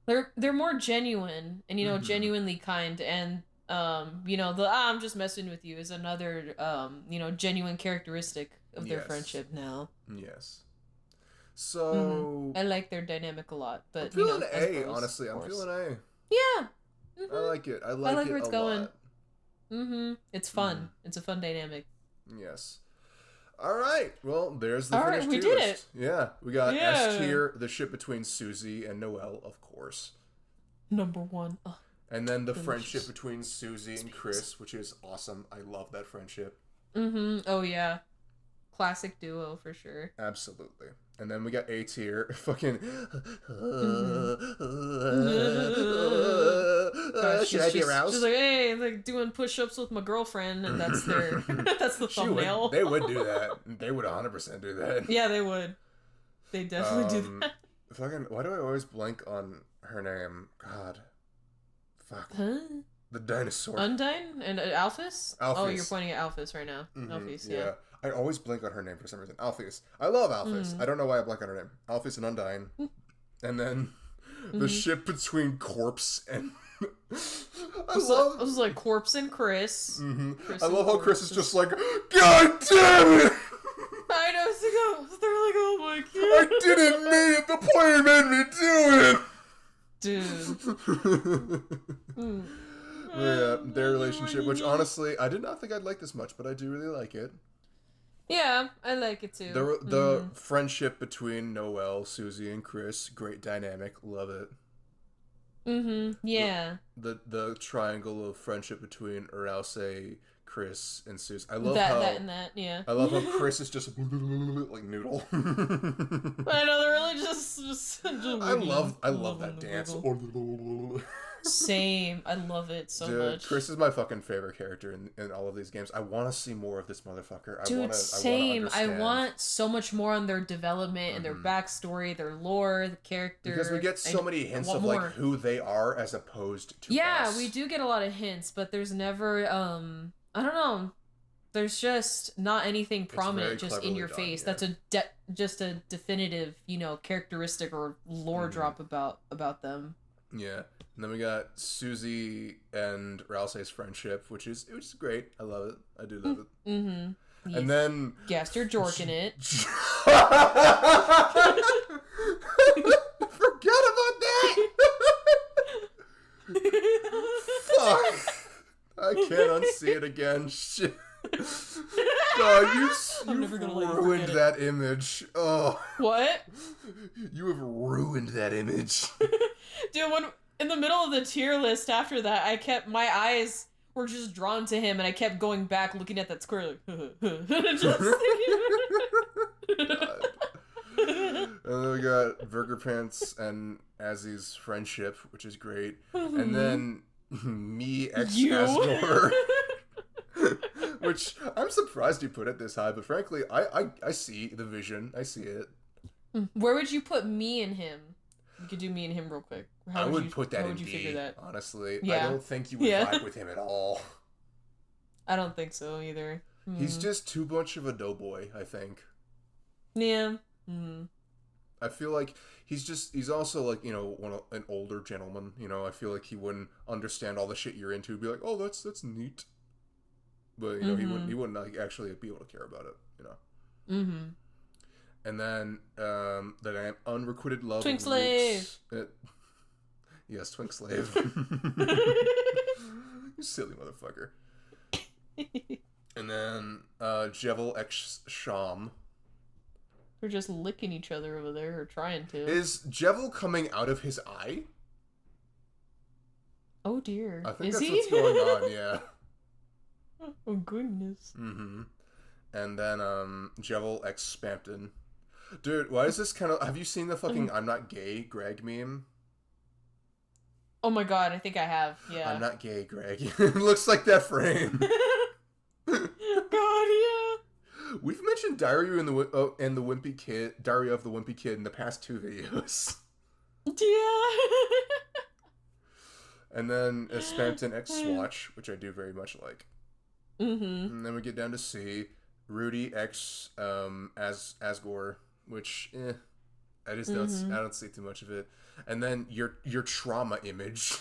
Speaker 2: They're more genuine and, genuinely kind, and the I'm just messing with you is another, genuine characteristic of their friendship now.
Speaker 1: Yes. So...
Speaker 2: I like their dynamic a lot, but,
Speaker 1: I'm feeling A, honestly. I'm feeling A.
Speaker 2: Yeah.
Speaker 1: I like it. I
Speaker 2: I
Speaker 1: like
Speaker 2: like
Speaker 1: it
Speaker 2: where it's
Speaker 1: a
Speaker 2: going.
Speaker 1: lot.
Speaker 2: It's fun. It's a fun dynamic.
Speaker 1: Yes. All right. Well, there's the
Speaker 2: All right,
Speaker 1: finished
Speaker 2: we
Speaker 1: tier
Speaker 2: did
Speaker 1: list. Yeah, we got
Speaker 2: Yeah.
Speaker 1: S tier, the ship between Susie and Noelle, of course.
Speaker 2: Number 1. Oh,
Speaker 1: And then the
Speaker 2: delicious.
Speaker 1: friendship between Susie and Chris, which is awesome. I love that friendship.
Speaker 2: Oh yeah. Classic duo for sure.
Speaker 1: Absolutely. And then we got A tier, fucking. Should I be aroused?
Speaker 2: She's like, hey, like doing push-ups with my girlfriend, and that's their that's the thumbnail.
Speaker 1: They would do that. They would 100% do that.
Speaker 2: Yeah, they would. They definitely do that.
Speaker 1: Fucking. Why do I always blank on her name? God. Fuck.
Speaker 2: Huh?
Speaker 1: The dinosaur.
Speaker 2: Undyne and Alphys? Oh,
Speaker 1: Alphys.
Speaker 2: you're pointing at Alphys right now. Alphys, yeah.
Speaker 1: I always blank on her name for some reason. Alphys. I love Alphys. I don't know why I blank on her name. Alphys and Undyne. And then the ship between Corpse and...
Speaker 2: I was like Corpse and Chris.
Speaker 1: I love how Chris is just like, God damn it!
Speaker 2: I know, they're like, oh my god.
Speaker 1: I didn't mean it! The plane made me do it!
Speaker 2: Dude.
Speaker 1: Yeah, their relationship, which honestly, I did not think I'd like this much, but I do really like it.
Speaker 2: Yeah, I like it too.
Speaker 1: The friendship between Noelle, Susie, and Chris, great dynamic, love it.
Speaker 2: Yeah.
Speaker 1: The triangle of friendship between Rouse, Chris, and Susie. I love
Speaker 2: that, yeah.
Speaker 1: I love how Chris is just like noodle.
Speaker 2: I know, they're really just
Speaker 1: I love that dance.
Speaker 2: Same. I love it so much.
Speaker 1: Chris is my fucking favorite character in all of these games. I want to see more of this motherfucker.
Speaker 2: Same. I want so much more on their development and their backstory, their lore, the character.
Speaker 1: Because we get so many hints of like who they are as opposed to us.
Speaker 2: We do get a lot of hints, but there's never I don't know. There's just not anything prominent just in your face.
Speaker 1: Yeah.
Speaker 2: That's just a definitive, characteristic or lore drop about them.
Speaker 1: Yeah. And then we got Susie and Rousey's friendship, which is great. I love it. I do love it.
Speaker 2: Mm-hmm.
Speaker 1: And then
Speaker 2: guessed you're jorking it.
Speaker 1: Forgot about that. Fuck. I can't unsee it again. Shit. God, you've ruined that image. Oh.
Speaker 2: What?
Speaker 1: You have ruined that image.
Speaker 2: Dude, when in the middle of the tier list after that, my eyes were just drawn to him, and I kept going back looking at that square like, just
Speaker 1: And then we got Burger Pants and Azzy's friendship, which is great. And then me ex Asgore. Which I'm surprised you put it this high, but frankly, I see the vision. I see it.
Speaker 2: Where would you put me and him? You could do me and him real quick.
Speaker 1: I would put that in D, honestly.
Speaker 2: Yeah.
Speaker 1: I don't think you would vibe with him at all.
Speaker 2: I don't think so either.
Speaker 1: He's just too much of a doughboy, I think.
Speaker 2: Yeah.
Speaker 1: I feel like he's also like, an older gentleman. I feel like he wouldn't understand all the shit you're into. He'd be like, oh, that's neat. But, he wouldn't like actually be able to care about it, And then, the unrequited love.
Speaker 2: Twink Slave!
Speaker 1: Yes, Twink Slave. You silly motherfucker. And then, Jevel X Sham.
Speaker 2: They're just licking each other over there, or trying to.
Speaker 1: Is Jevel coming out of his eye?
Speaker 2: Oh dear.
Speaker 1: I think
Speaker 2: is
Speaker 1: that's
Speaker 2: he?
Speaker 1: what's going on, yeah.
Speaker 2: Oh goodness.
Speaker 1: And then, Jevel X Spampton. Dude, why is this kind of... Have you seen the fucking I'm not gay Greg meme?
Speaker 2: Oh my god, I think I have, yeah.
Speaker 1: I'm not gay, Greg. It looks like that frame.
Speaker 2: God, yeah.
Speaker 1: We've mentioned Diary of the Wimpy Kid in the past 2 videos.
Speaker 2: Yeah.
Speaker 1: And then Spampton X Swatch, which I do very much like. And then we get down to C. Rudy X Asgore, which I just don't I don't see too much of it. And then your trauma image.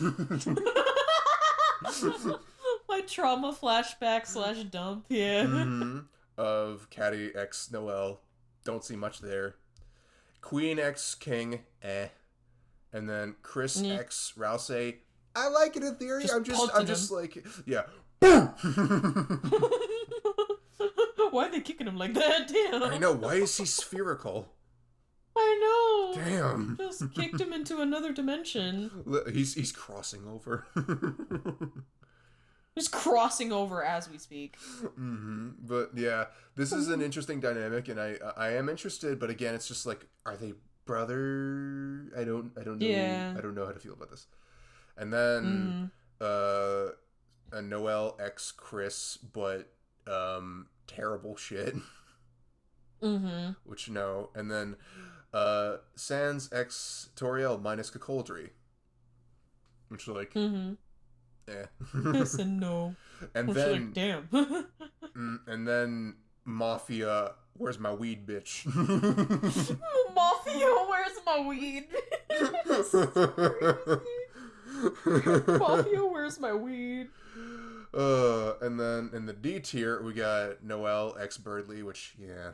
Speaker 2: My trauma flashback / dump, yeah.
Speaker 1: Of Caddy X Noelle. Don't see much there. Queen X King, And then Chris X Rousey. I like it in theory.
Speaker 2: Just
Speaker 1: I'm
Speaker 2: punching
Speaker 1: just
Speaker 2: him.
Speaker 1: like, yeah.
Speaker 2: Why are they kicking him like that? Damn.
Speaker 1: I know. Why is he spherical?
Speaker 2: I know.
Speaker 1: Damn.
Speaker 2: Just kicked him into another dimension.
Speaker 1: He's crossing over.
Speaker 2: He's crossing over as we speak.
Speaker 1: But yeah, this is an interesting dynamic, and I am interested. But again, it's just like, are they brother? I don't know.
Speaker 2: Yeah.
Speaker 1: I don't know how to feel about this. And then a Noelle X Chris, but terrible shit. Which no, and then Sans X Toriel minus Cacoldry, which like
Speaker 2: Yes and no.
Speaker 1: And
Speaker 2: which
Speaker 1: then
Speaker 2: like, damn.
Speaker 1: And then Mafia, where's my weed, bitch?
Speaker 2: Mafia, where's my weed? Mafia, where's my weed?
Speaker 1: And then in the D tier we got Noelle X Birdly, which yeah.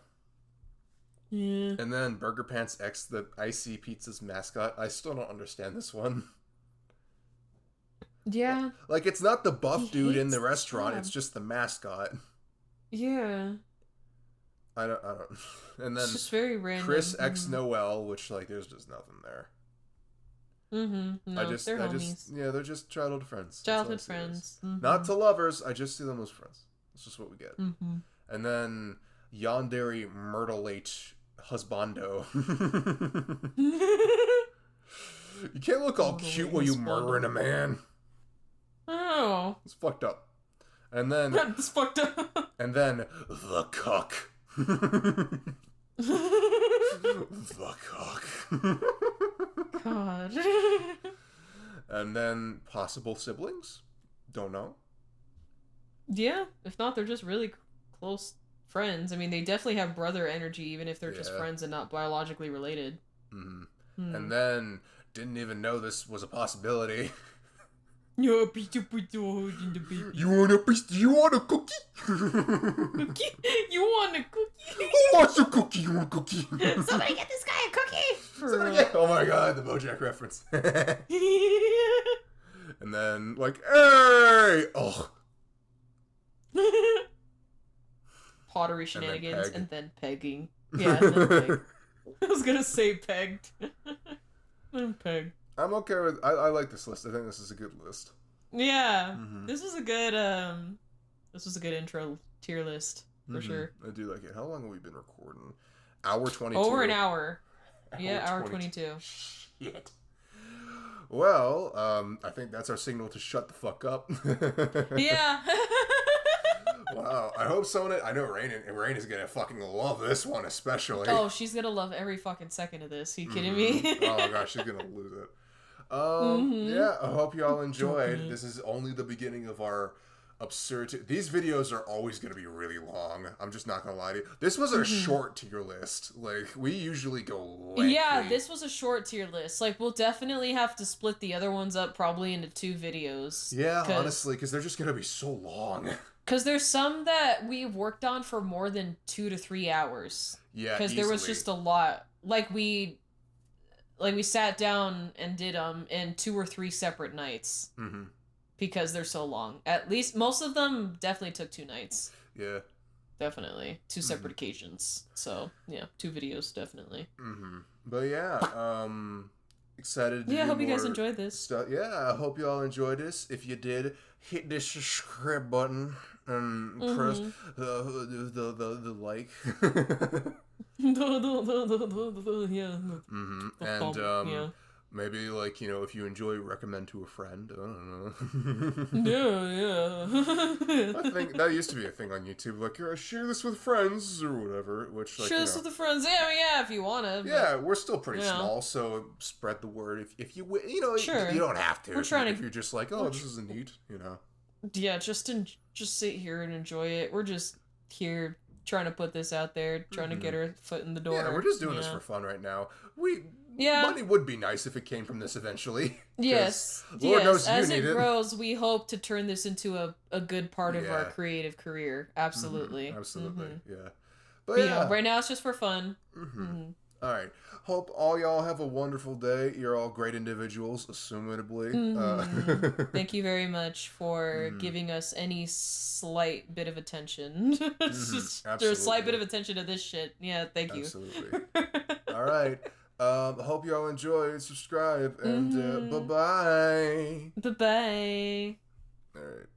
Speaker 1: And then Burger Pants X, the Icy Pizza's mascot. I still don't understand this one.
Speaker 2: Yeah.
Speaker 1: Like, it's not the buff dude in the restaurant, it's just the mascot.
Speaker 2: Yeah.
Speaker 1: I don't. And then
Speaker 2: it's just very random.
Speaker 1: Chris X Noelle, which like there's just nothing there.
Speaker 2: No, they're homies.
Speaker 1: Yeah, they're just childhood friends.
Speaker 2: Childhood friends.
Speaker 1: Not to lovers, I just see them as friends. That's just what we get. And then Yandere Myrtlate Husbando. You can't look all cute while you murdering a man.
Speaker 2: Oh.
Speaker 1: It's fucked up. And then
Speaker 2: it's fucked up.
Speaker 1: And then the cuck. The cuck.
Speaker 2: God.
Speaker 1: And then possible siblings? Don't know.
Speaker 2: Yeah, if not, they're just really close friends. I mean, they definitely have brother energy, even if they're just friends and not biologically related.
Speaker 1: And then didn't even know this was a possibility.
Speaker 2: You want a piece of pizza holding the baby.
Speaker 1: You want a piece? You want a cookie?
Speaker 2: Cookie? You want a cookie?
Speaker 1: Who wants a cookie? You want a cookie?
Speaker 2: Somebody get this guy a cookie!
Speaker 1: Oh my god, the BoJack reference. And then, like, hey! Oh.
Speaker 2: Pottery shenanigans and then pegging. Yeah, and then peg. I was gonna say pegged. And peg.
Speaker 1: I'm okay with. I like this list. I think this is a good list.
Speaker 2: Yeah, this was a good intro tier list for sure.
Speaker 1: I do like it. How long have we been recording? Hour 22.
Speaker 2: Over an hour. Yeah, hour 22.
Speaker 1: Shit. Well, I think that's our signal to shut the fuck up.
Speaker 2: Yeah.
Speaker 1: Wow. I hope someone. I know Rain is gonna fucking love this one especially.
Speaker 2: Oh, she's gonna love every fucking second of this. Are you kidding me?
Speaker 1: Oh my gosh, she's gonna lose it. Yeah, I hope you all enjoyed. This is only the beginning of our absurd. These videos are always going to be really long. I'm just not going to lie to you. This was a short tier list. Like, we usually go lengthy.
Speaker 2: Yeah, this was a short tier list. Like, we'll definitely have to split the other ones up probably into 2 videos.
Speaker 1: Yeah, honestly, because they're just going to be so long.
Speaker 2: Because there's some that we've worked on for more than 2 to 3 hours.
Speaker 1: Yeah,
Speaker 2: because there was just a lot. Like, we sat down and did them in 2 or 3 separate nights. Because they're so long. At least, most of them definitely took 2 nights.
Speaker 1: Yeah.
Speaker 2: Definitely. 2 separate occasions. So, yeah, 2 videos, definitely.
Speaker 1: But yeah, excited to
Speaker 2: I hope you guys enjoyed this.
Speaker 1: Yeah, I hope you all enjoyed this. If you did, hit the subscribe button and press the like.
Speaker 2: Yeah.
Speaker 1: And maybe, like, you know, if you enjoy, recommend to a friend. I don't know.
Speaker 2: Yeah.
Speaker 1: I think that used to be a thing on YouTube. Like, share this with friends or whatever. Which, like,
Speaker 2: share this with the friends. Yeah, if you want to.
Speaker 1: Yeah, we're still pretty small, so spread the word. If you know,
Speaker 2: sure.
Speaker 1: You don't have to.
Speaker 2: We're trying
Speaker 1: if you're just like, oh, this is neat, you know.
Speaker 2: Yeah, just sit here and enjoy it. We're just here trying to put this out there, trying to get our foot in the door.
Speaker 1: Yeah, we're just doing this for fun right now. Money would be nice if it came from this eventually.
Speaker 2: Yes.
Speaker 1: Lord knows
Speaker 2: as
Speaker 1: you need
Speaker 2: it grows, we hope to turn this into a good part of our creative career. Absolutely.
Speaker 1: Absolutely, yeah. But yeah,
Speaker 2: right now it's just for fun.
Speaker 1: All right. Hope all y'all have a wonderful day. You're all great individuals, assumedly.
Speaker 2: Thank you very much for giving us any slight bit of attention. Or a slight bit of attention to this shit. Yeah, thank you.
Speaker 1: Absolutely. All right. Hope y'all enjoy. Subscribe. And bye-bye.
Speaker 2: Bye-bye.
Speaker 1: All right.